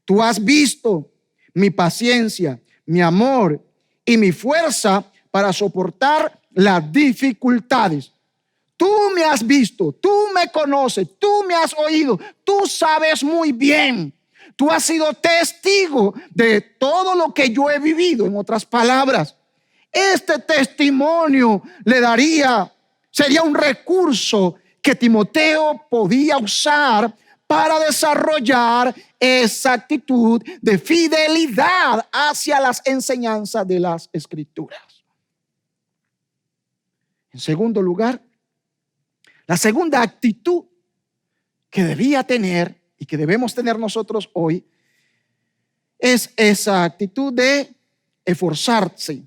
Tú has visto mi paciencia, mi amor y mi fuerza para soportar las dificultades. Tú me has visto, tú me conoces, tú me has oído, tú sabes muy bien. Tú has sido testigo de todo lo que yo he vivido. En otras palabras, este testimonio sería un recurso que Timoteo podía usar para desarrollar esa actitud de fidelidad hacia las enseñanzas de las Escrituras. En segundo lugar, la segunda actitud que debía tener y que debemos tener nosotros hoy es esa actitud de esforzarse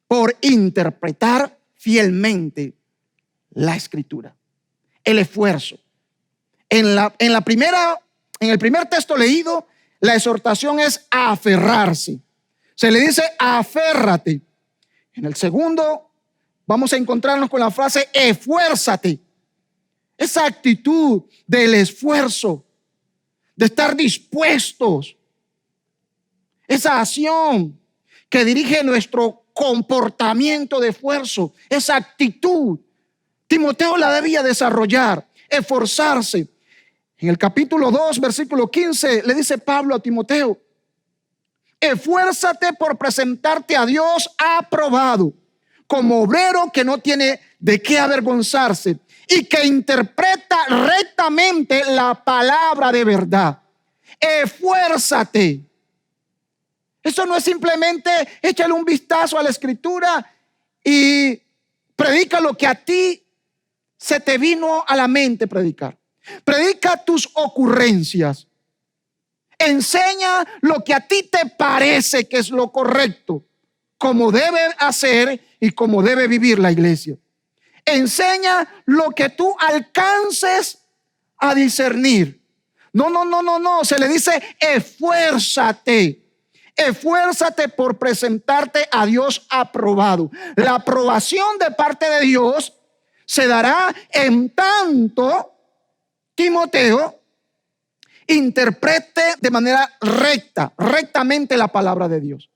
por interpretar fielmente la Escritura. El esfuerzo. En el primer texto leído, la exhortación es a aferrarse. Se le dice aférrate. En el segundo vamos a encontrarnos con la frase esfuérzate. Esa actitud del esfuerzo, de estar dispuestos, esa acción que dirige nuestro comportamiento de esfuerzo, esa actitud, Timoteo la debía desarrollar, esforzarse. En el capítulo 2, versículo 15, le dice Pablo a Timoteo: esfuérzate por presentarte a Dios aprobado, como obrero que no tiene de qué avergonzarse y que interpreta rectamente la palabra de verdad. Esfuérzate. Eso no es simplemente échale un vistazo a la Escritura y predica lo que a ti se te vino a la mente predicar. Predica tus ocurrencias. Enseña lo que a ti te parece que es lo correcto, como debe hacer y como debe vivir la iglesia. Enseña lo que tú alcances a discernir. No. Se le dice esfuérzate. Esfuérzate por presentarte a Dios aprobado. La aprobación de parte de Dios se dará en tanto Timoteo interprete de manera rectamente la palabra de Dios.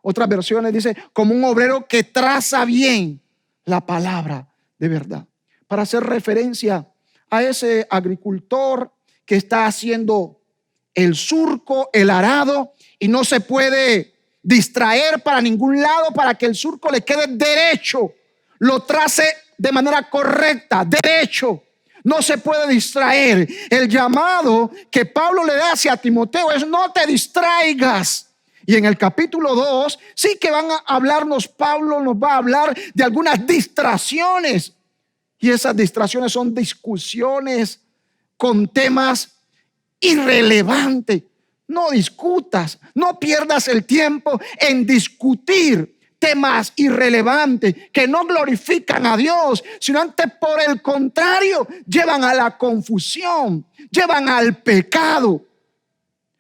Otras versiones dice como un obrero que traza bien la palabra de verdad, para hacer referencia a ese agricultor que está haciendo el surco, el arado, y no se puede distraer para ningún lado para que el surco le quede derecho, lo trace de manera correcta, derecho. No se puede distraer. El llamado que Pablo le da hacia Timoteo es: no te distraigas. Y en el capítulo 2 sí que van a hablarnos, Pablo nos va a hablar de algunas distracciones. Y esas distracciones son discusiones con temas irrelevantes. No discutas, no pierdas el tiempo en discutir temas irrelevantes que no glorifican a Dios, sino antes, por el contrario, llevan a la confusión, llevan al pecado.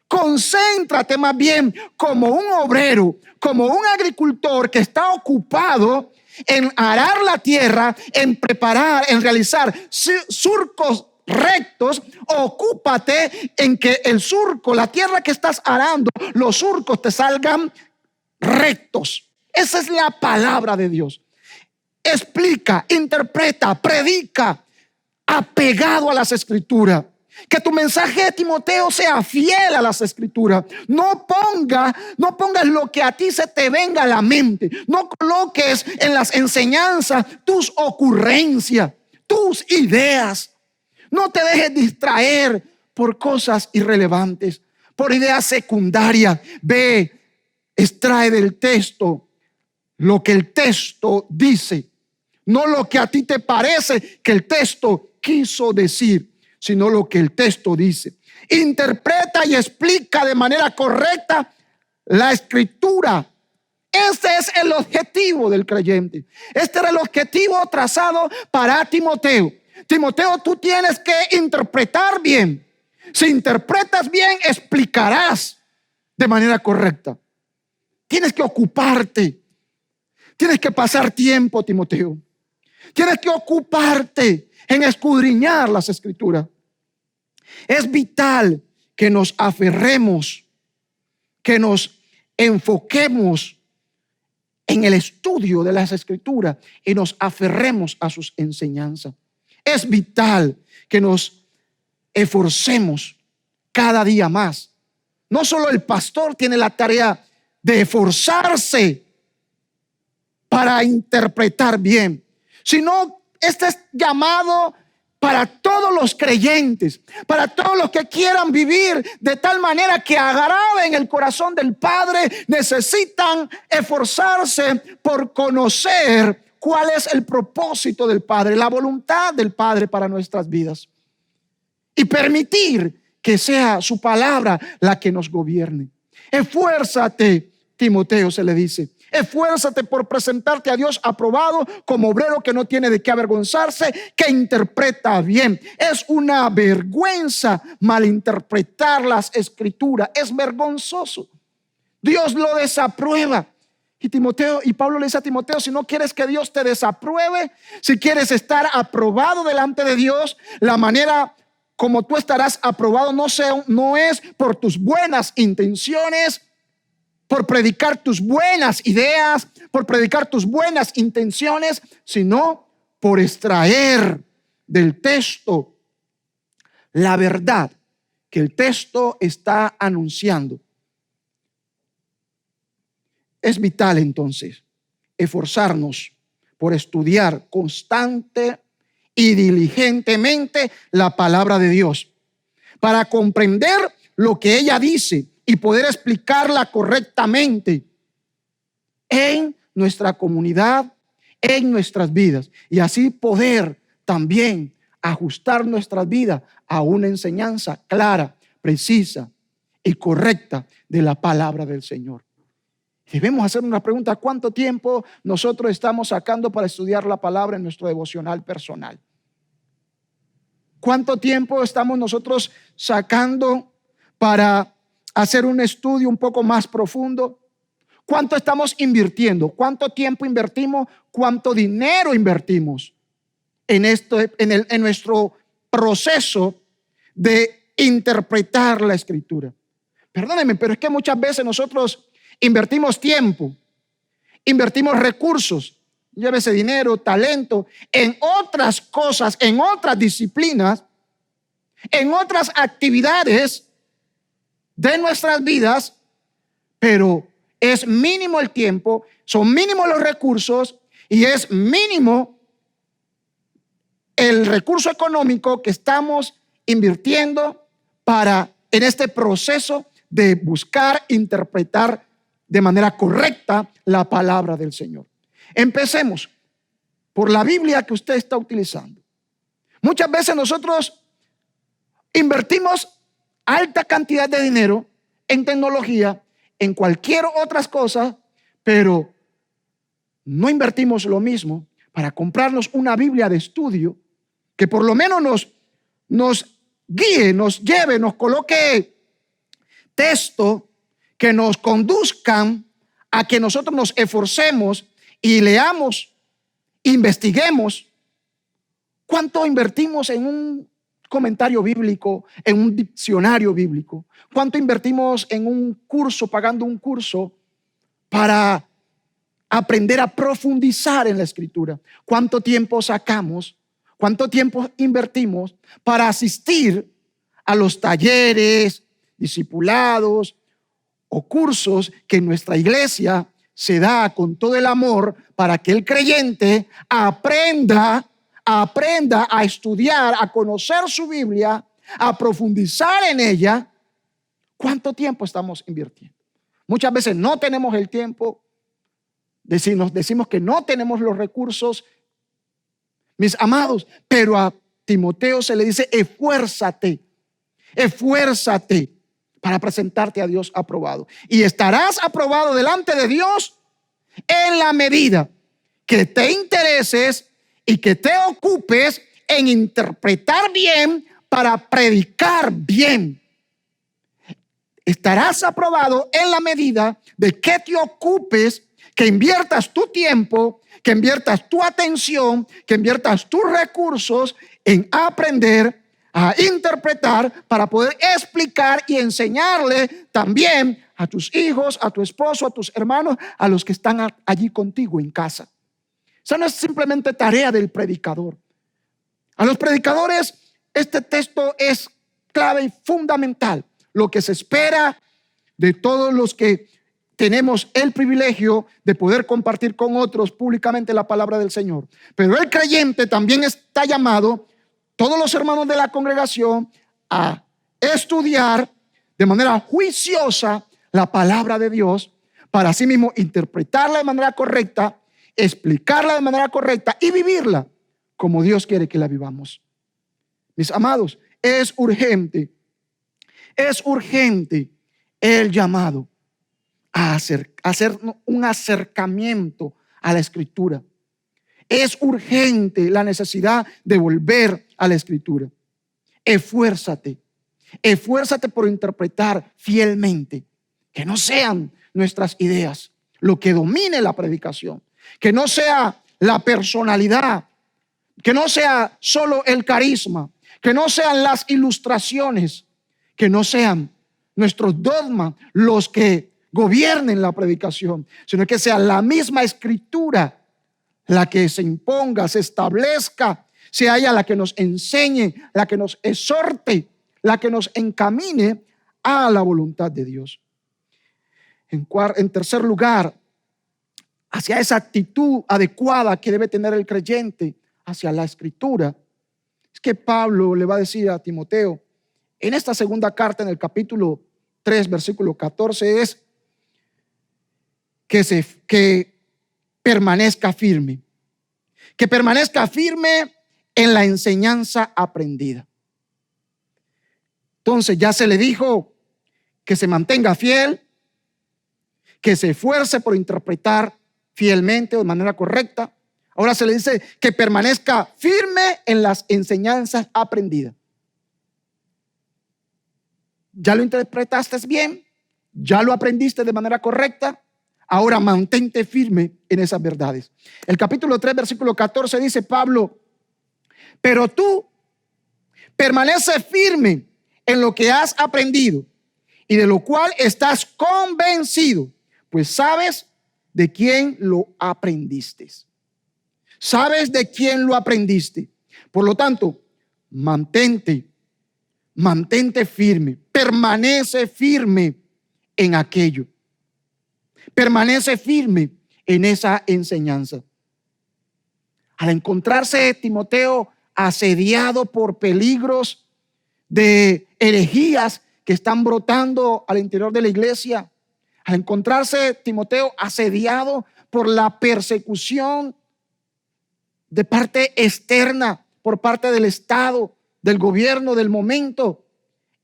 Concéntrate más bien como un obrero, como un agricultor que está ocupado en arar la tierra, en preparar, en realizar surcos rectos. Ocúpate en que el surco, la tierra que estás arando, los surcos te salgan rectos. Esa es la palabra de Dios. Explica, interpreta, predica, apegado a las Escrituras. Que tu mensaje de Timoteo sea fiel a las Escrituras. No pongas lo que a ti se te venga a la mente. No coloques en las enseñanzas tus ocurrencias, tus ideas. No te dejes distraer por cosas irrelevantes, por ideas secundarias. Ve, extrae del texto lo que el texto dice, no lo que a ti te parece que el texto quiso decir, sino lo que el texto dice. Interpreta y explica de manera correcta la Escritura. Este es el objetivo del creyente. Este era el objetivo trazado para Timoteo. Timoteo, tú tienes que interpretar bien. Si interpretas bien, explicarás de manera correcta. Tienes que ocuparte. Tienes que pasar tiempo, Timoteo. Tienes que ocuparte en escudriñar las Escrituras. Es vital que nos aferremos, que nos enfoquemos en el estudio de las Escrituras y nos aferremos a sus enseñanzas. Es vital que nos esforcemos cada día más. No solo el pastor tiene la tarea de esforzarse para interpretar bien, sino este es llamado para todos los creyentes, para todos los que quieran vivir de tal manera que agraden el corazón del Padre. Necesitan esforzarse por conocer cuál es el propósito del Padre, la voluntad del Padre para nuestras vidas, y permitir que sea su palabra la que nos gobierne. Esfuérzate, Timoteo se le dice. Esfuérzate por presentarte a Dios aprobado como obrero que no tiene de qué avergonzarse, que interpreta bien. Es una vergüenza malinterpretar las Escrituras. Es vergonzoso. Dios lo desaprueba. Y Pablo le dice a Timoteo: si no quieres que Dios te desapruebe, si quieres estar aprobado delante de Dios, la manera como tú estarás aprobado no es por tus buenas intenciones, por predicar tus buenas ideas, por predicar tus buenas intenciones, sino por extraer del texto la verdad que el texto está anunciando. Es vital entonces esforzarnos por estudiar constante y diligentemente la palabra de Dios para comprender lo que ella dice y poder explicarla correctamente en nuestra comunidad, en nuestras vidas, y así poder también ajustar nuestras vidas a una enseñanza clara, precisa y correcta de la palabra del Señor. Debemos hacer una pregunta: ¿cuánto tiempo nosotros estamos sacando para estudiar la palabra en nuestro devocional personal? ¿Cuánto tiempo estamos nosotros sacando para hacer un estudio un poco más profundo? ¿Cuánto estamos invirtiendo? ¿Cuánto tiempo invertimos? ¿Cuánto dinero invertimos en esto, en nuestro proceso de interpretar la Escritura? Perdónenme, pero es que muchas veces nosotros invertimos tiempo, invertimos recursos, llévese dinero, talento, en otras cosas, en otras disciplinas, en otras actividades de nuestras vidas, pero es mínimo el tiempo, son mínimos los recursos y es mínimo el recurso económico que estamos invirtiendo en este proceso de buscar interpretar de manera correcta la palabra del Señor. Empecemos por la Biblia que usted está utilizando. Muchas veces nosotros invertimos alta cantidad de dinero en tecnología, en cualquier otras cosas, pero no invertimos lo mismo para comprarnos una Biblia de estudio que por lo menos nos guíe, nos lleve, nos coloque texto que nos conduzcan a que nosotros nos esforcemos y leamos, investiguemos. ¿Cuánto invertimos en un comentario bíblico, en un diccionario bíblico? ¿Cuánto invertimos en un curso, pagando un curso para aprender a profundizar en la Escritura? ¿Cuánto tiempo sacamos? ¿Cuánto tiempo invertimos para asistir a los talleres, discipulados o cursos que en nuestra iglesia se da con todo el amor para que el creyente aprenda a estudiar, a conocer su Biblia, a profundizar en ella? ¿Cuánto tiempo estamos invirtiendo? Muchas veces no tenemos el tiempo, decimos que no tenemos los recursos, mis amados, pero a Timoteo se le dice: esfuérzate para presentarte a Dios aprobado. Y estarás aprobado delante de Dios en la medida que te intereses y que te ocupes en interpretar bien para predicar bien. Estarás aprobado en la medida de que te ocupes, que inviertas tu tiempo, que inviertas tu atención, que inviertas tus recursos en aprender a interpretar para poder explicar y enseñarle también a tus hijos, a tu esposo, a tus hermanos, a los que están allí contigo en casa. Esa no es simplemente tarea del predicador. A los predicadores este texto es clave y fundamental. Lo que se espera de todos los que tenemos el privilegio de poder compartir con otros públicamente la palabra del Señor. Pero el creyente también está llamado, todos los hermanos de la congregación, a estudiar de manera juiciosa la palabra de Dios para así mismo interpretarla de manera correcta, explicarla de manera correcta y vivirla como Dios quiere que la vivamos. Mis amados, es urgente el llamado a hacer un acercamiento a la Escritura. Es urgente la necesidad de volver a la Escritura. Esfuérzate por interpretar fielmente, que no sean nuestras ideas lo que domine la predicación, que no sea la personalidad, que no sea solo el carisma, que no sean las ilustraciones, que no sean nuestros dogmas los que gobiernen la predicación, sino que sea la misma Escritura la que se imponga, se establezca, sea ella la que nos enseñe, la que nos exhorte, la que nos encamine a la voluntad de Dios. En tercer lugar, hacia esa actitud adecuada que debe tener el creyente hacia la Escritura, es que Pablo le va a decir a Timoteo en esta segunda carta, en el capítulo 3, versículo 14, es que permanezca firme, en la enseñanza aprendida. Entonces ya se le dijo que se mantenga fiel, que se esfuerce por interpretar fielmente o de manera correcta. Ahora se le dice que permanezca firme en las enseñanzas aprendidas. ¿Ya lo interpretaste bien? ¿Ya lo aprendiste de manera correcta? Ahora mantente firme en esas verdades. El capítulo 3, versículo 14 dice Pablo: pero tú permanece firme en lo que has aprendido y de lo cual estás convencido, pues sabes de quién lo aprendiste. Sabes de quién lo aprendiste. Por lo tanto, mantente firme, permanece firme en aquello. Permanece firme en esa enseñanza. Al encontrarse Timoteo asediado por peligros de herejías que están brotando al interior de la iglesia, al encontrarse Timoteo asediado por la persecución de parte externa, por parte del Estado, del gobierno del momento,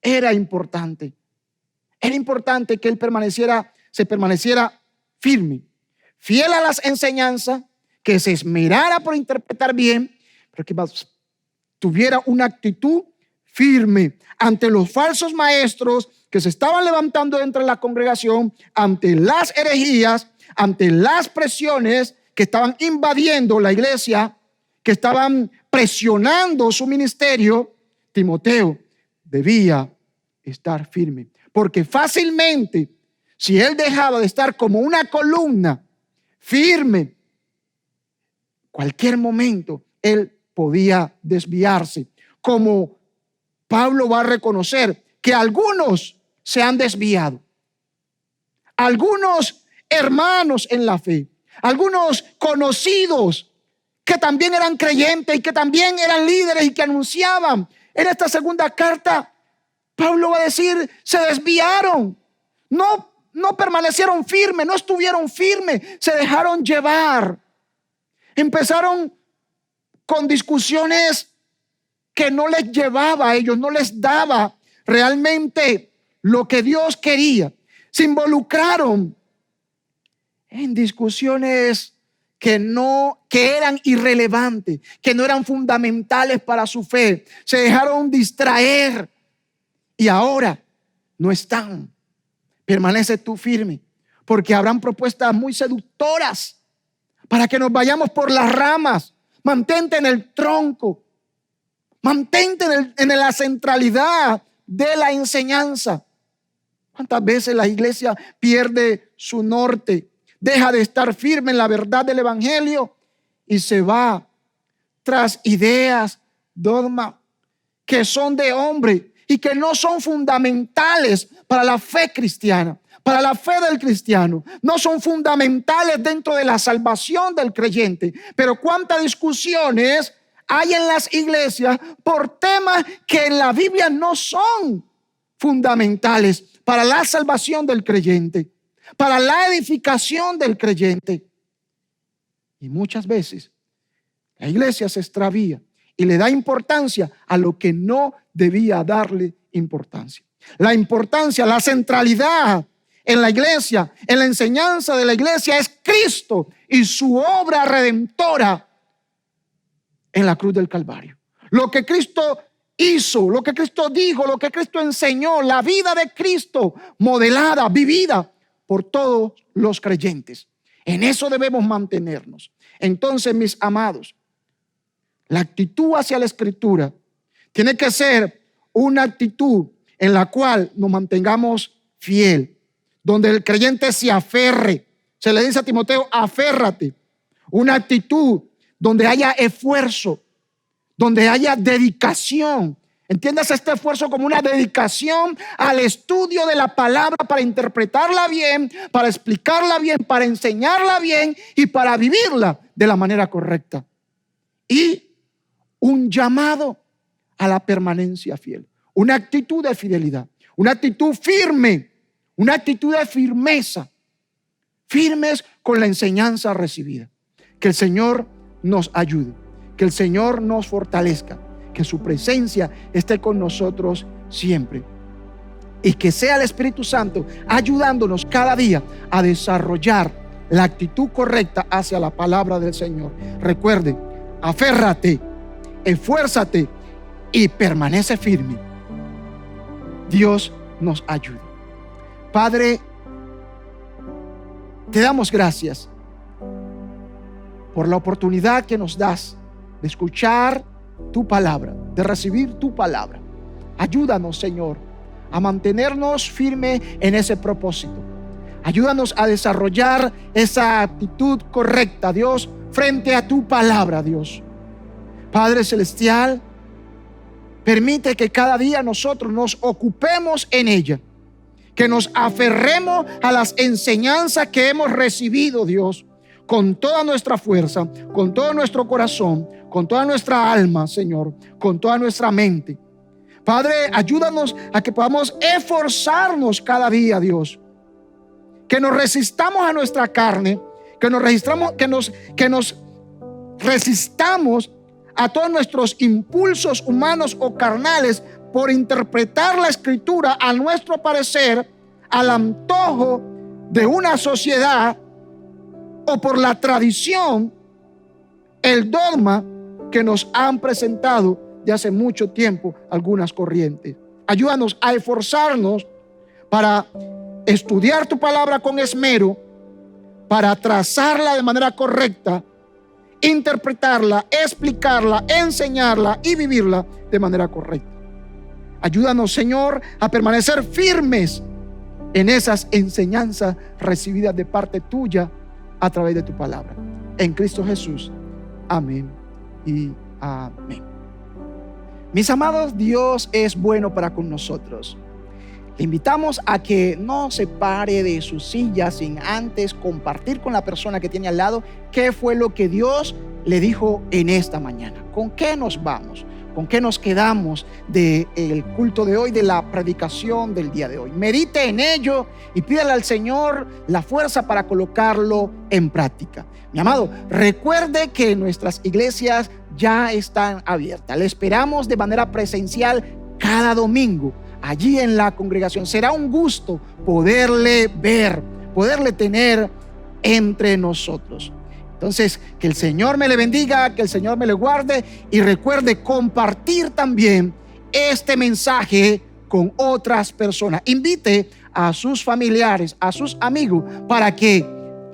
era importante que él se permaneciera firme, fiel a las enseñanzas, que se esmerara por interpretar bien, pero que tuviera una actitud firme ante los falsos maestros que se estaban levantando dentro de la congregación, ante las herejías, ante las presiones que estaban invadiendo la iglesia, que estaban presionando su ministerio. Timoteo debía estar firme, porque fácilmente, si él dejaba de estar como una columna firme, cualquier momento él podía desviarse, como Pablo va a reconocer que algunos se han desviado, algunos hermanos en la fe, algunos conocidos que también eran creyentes y que también eran líderes y que anunciaban. En esta segunda carta, Pablo va a decir, se desviaron, no permanecieron firmes, no estuvieron firmes, se dejaron llevar. Empezaron con discusiones que no les llevaba a ellos, no les daba realmente lo que Dios quería. Se involucraron en discusiones que eran irrelevantes, que no eran fundamentales para su fe. Se dejaron distraer y ahora no están. Permanece tú firme, porque habrán propuestas muy seductoras para que nos vayamos por las ramas. Mantente en el tronco, mantente en la centralidad de la enseñanza. ¿Cuántas veces la iglesia pierde su norte? Deja de estar firme en la verdad del evangelio y se va tras ideas, dogmas que son de hombre y que no son fundamentales para la fe cristiana, para la fe del cristiano. No son fundamentales dentro de la salvación del creyente. Pero cuántas discusiones hay en las iglesias por temas que en la Biblia no son fundamentales para la salvación del creyente, para la edificación del creyente. Y muchas veces la iglesia se extravía y le da importancia a lo que no debía darle importancia. La importancia, la centralidad en la iglesia, en la enseñanza de la iglesia es Cristo y su obra redentora en la cruz del Calvario. Lo que Cristo hizo, lo que Cristo dijo, lo que Cristo enseñó, la vida de Cristo modelada, vivida por todos los creyentes. En eso debemos mantenernos. Entonces, mis amados, la actitud hacia la Escritura tiene que ser una actitud en la cual nos mantengamos fiel, donde el creyente se aferre. Se le dice a Timoteo, aférrate. Una actitud donde haya esfuerzo, donde haya dedicación. Entiendas este esfuerzo como una dedicación al estudio de la palabra para interpretarla bien, para explicarla bien, para enseñarla bien y para vivirla de la manera correcta. Y un llamado a la permanencia fiel, una actitud de fidelidad, una actitud firme, una actitud de firmeza, firmes con la enseñanza recibida. Que el Señor nos ayude, que el Señor nos fortalezca, que su presencia esté con nosotros siempre y que sea el Espíritu Santo ayudándonos cada día a desarrollar la actitud correcta hacia la palabra del Señor. Recuerde, aférrate, esfuérzate y permanece firme. Dios nos ayude. Padre, te damos gracias por la oportunidad que nos das de escuchar tu palabra, de recibir tu palabra. Ayúdanos, Señor, a mantenernos firmes en ese propósito. Ayúdanos a desarrollar esa actitud correcta, Dios, frente a tu palabra, Dios. Padre Celestial, permite que cada día nosotros nos ocupemos en ella, que nos aferremos a las enseñanzas que hemos recibido, Dios, con toda nuestra fuerza, con todo nuestro corazón, con toda nuestra alma, Señor, con toda nuestra mente. Padre, ayúdanos a que podamos esforzarnos cada día, Dios. Que nos resistamos a nuestra carne, que nos resistamos a todos nuestros impulsos humanos o carnales por interpretar la Escritura a nuestro parecer, al antojo de una sociedad o por la tradición, el dogma que nos han presentado de hace mucho tiempo algunas corrientes. Ayúdanos a esforzarnos para estudiar tu palabra con esmero, para trazarla de manera correcta, interpretarla, explicarla, enseñarla y vivirla de manera correcta. Ayúdanos, Señor, a permanecer firmes en esas enseñanzas recibidas de parte tuya a través de tu palabra. En Cristo Jesús. Amén y amén. Mis amados, Dios es bueno para con nosotros. Le invitamos a que no se pare de su silla sin antes compartir con la persona que tiene al lado qué fue lo que Dios le dijo en esta mañana. ¿Con qué nos vamos? ¿Con qué nos quedamos del culto de hoy, de la predicación del día de hoy? Medite en ello y pídale al Señor la fuerza para colocarlo en práctica. Mi amado, recuerde que nuestras iglesias ya están abiertas. Le esperamos de manera presencial cada domingo allí en la congregación. Será un gusto poderle ver, poderle tener entre nosotros. Entonces, que el Señor me le bendiga, que el Señor me le guarde, y recuerde compartir también este mensaje con otras personas. Invite a sus familiares, a sus amigos, para que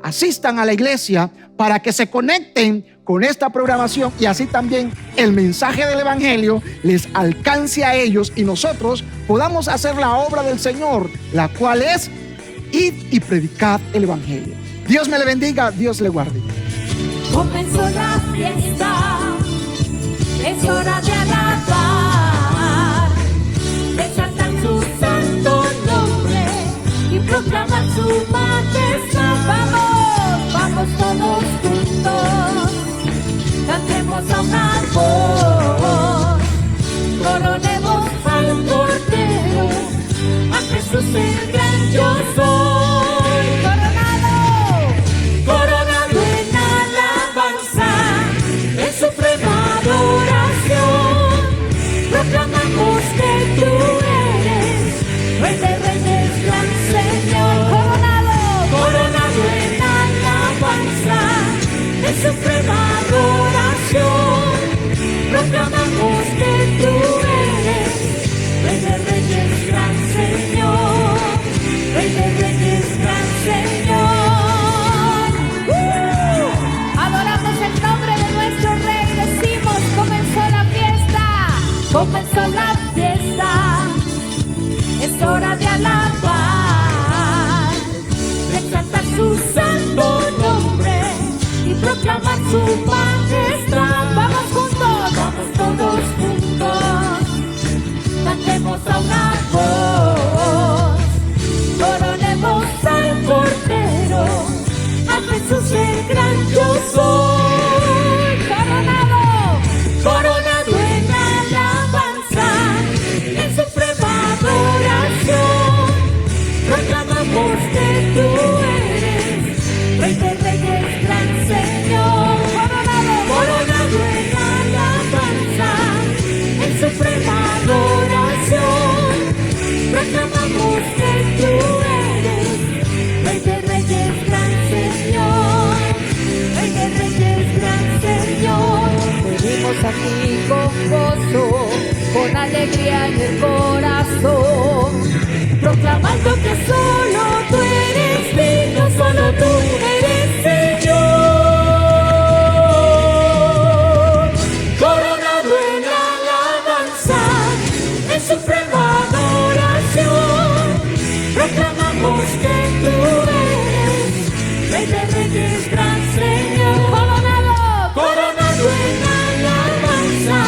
asistan a la iglesia, para que se conecten con esta programación, y así también el mensaje del evangelio les alcance a ellos y nosotros podamos hacer la obra del Señor, la cual es id y predicad el evangelio. Dios me le bendiga, Dios le guarde. Comenzó la fiesta, es hora de alabar, de exaltar su santo nombre y proclamar su majestad. Vamos, vamos todos juntos, cantemos a una voz, coronemos al Cordero, a Jesús el gran yo soy. Coronado en alabanza, en suprema adoración, proclamamos que tú eres Rey de Reyes, gran Señor. Coronado en alabanza, en suprema adoración, proclamamos que tú eres Rey de Reyes, gran Señor. Rey de Reyes, gran Señor. Adoramos el nombre de nuestro Rey, decimos, comenzó la fiesta, comenzó la fiesta, es hora de alabar, de exaltar su santo nombre y proclamar su majestad. Vamos todos juntos, cantemos a una voz, coronemos al Cordero, a Jesús el gran yo soy. Coronado en alabanza, en suprema adoración, proclamamos que tú eres Rey de Reyes, gran Señor. Coronado en alabanza, en suprema adoración, proclamamos que tú eres Rey de Reyes, gran Señor. Rey de Reyes, gran Señor. Venimos aquí con gozo, con alegría en el corazón, proclamando que solo tú eres digno, solo tú eres Señor. Coronado en alabanza, en suprema adoración, proclamamos que tú eres Rey de Reyes, gran Señor. Coronado en alabanza,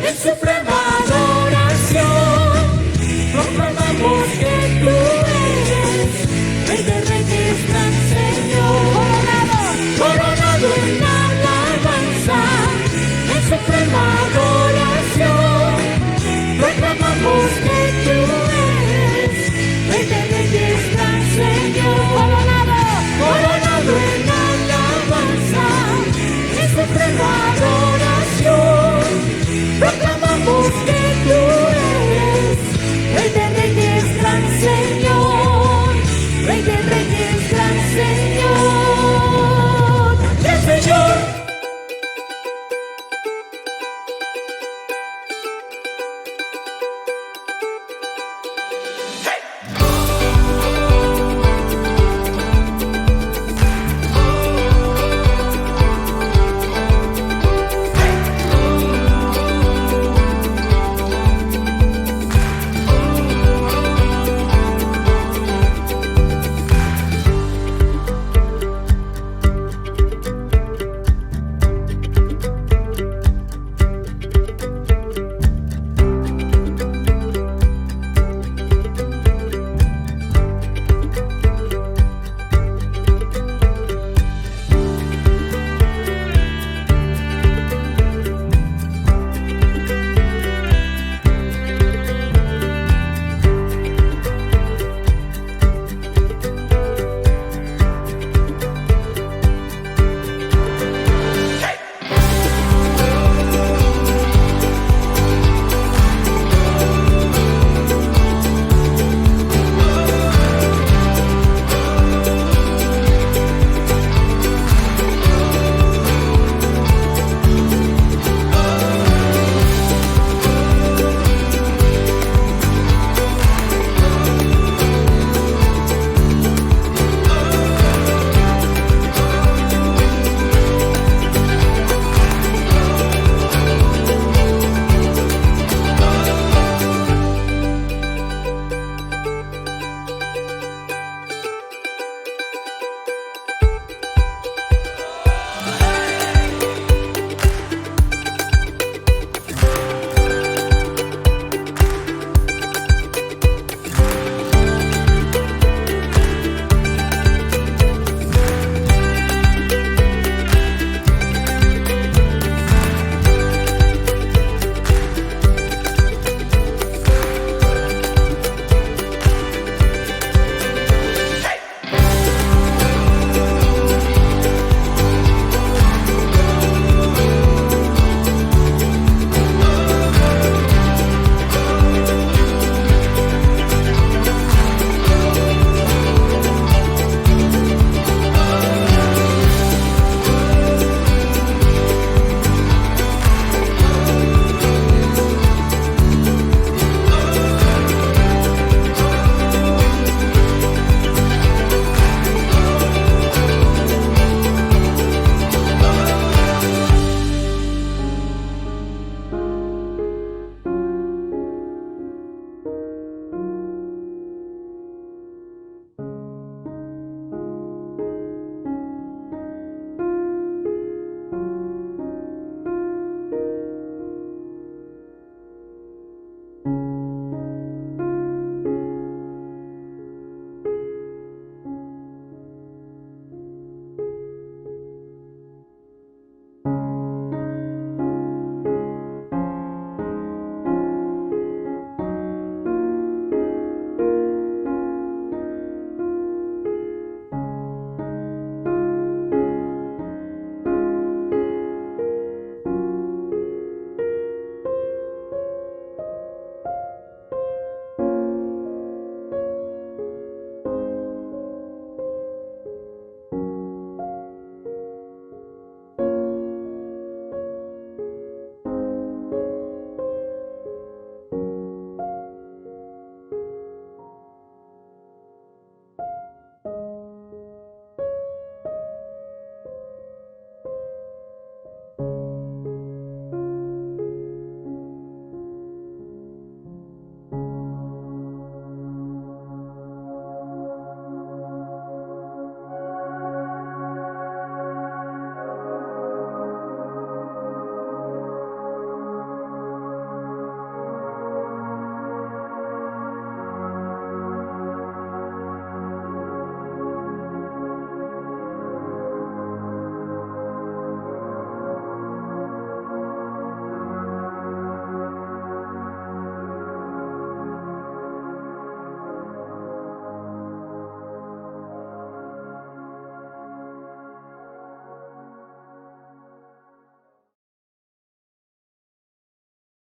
en suprema adoración, proclamamos que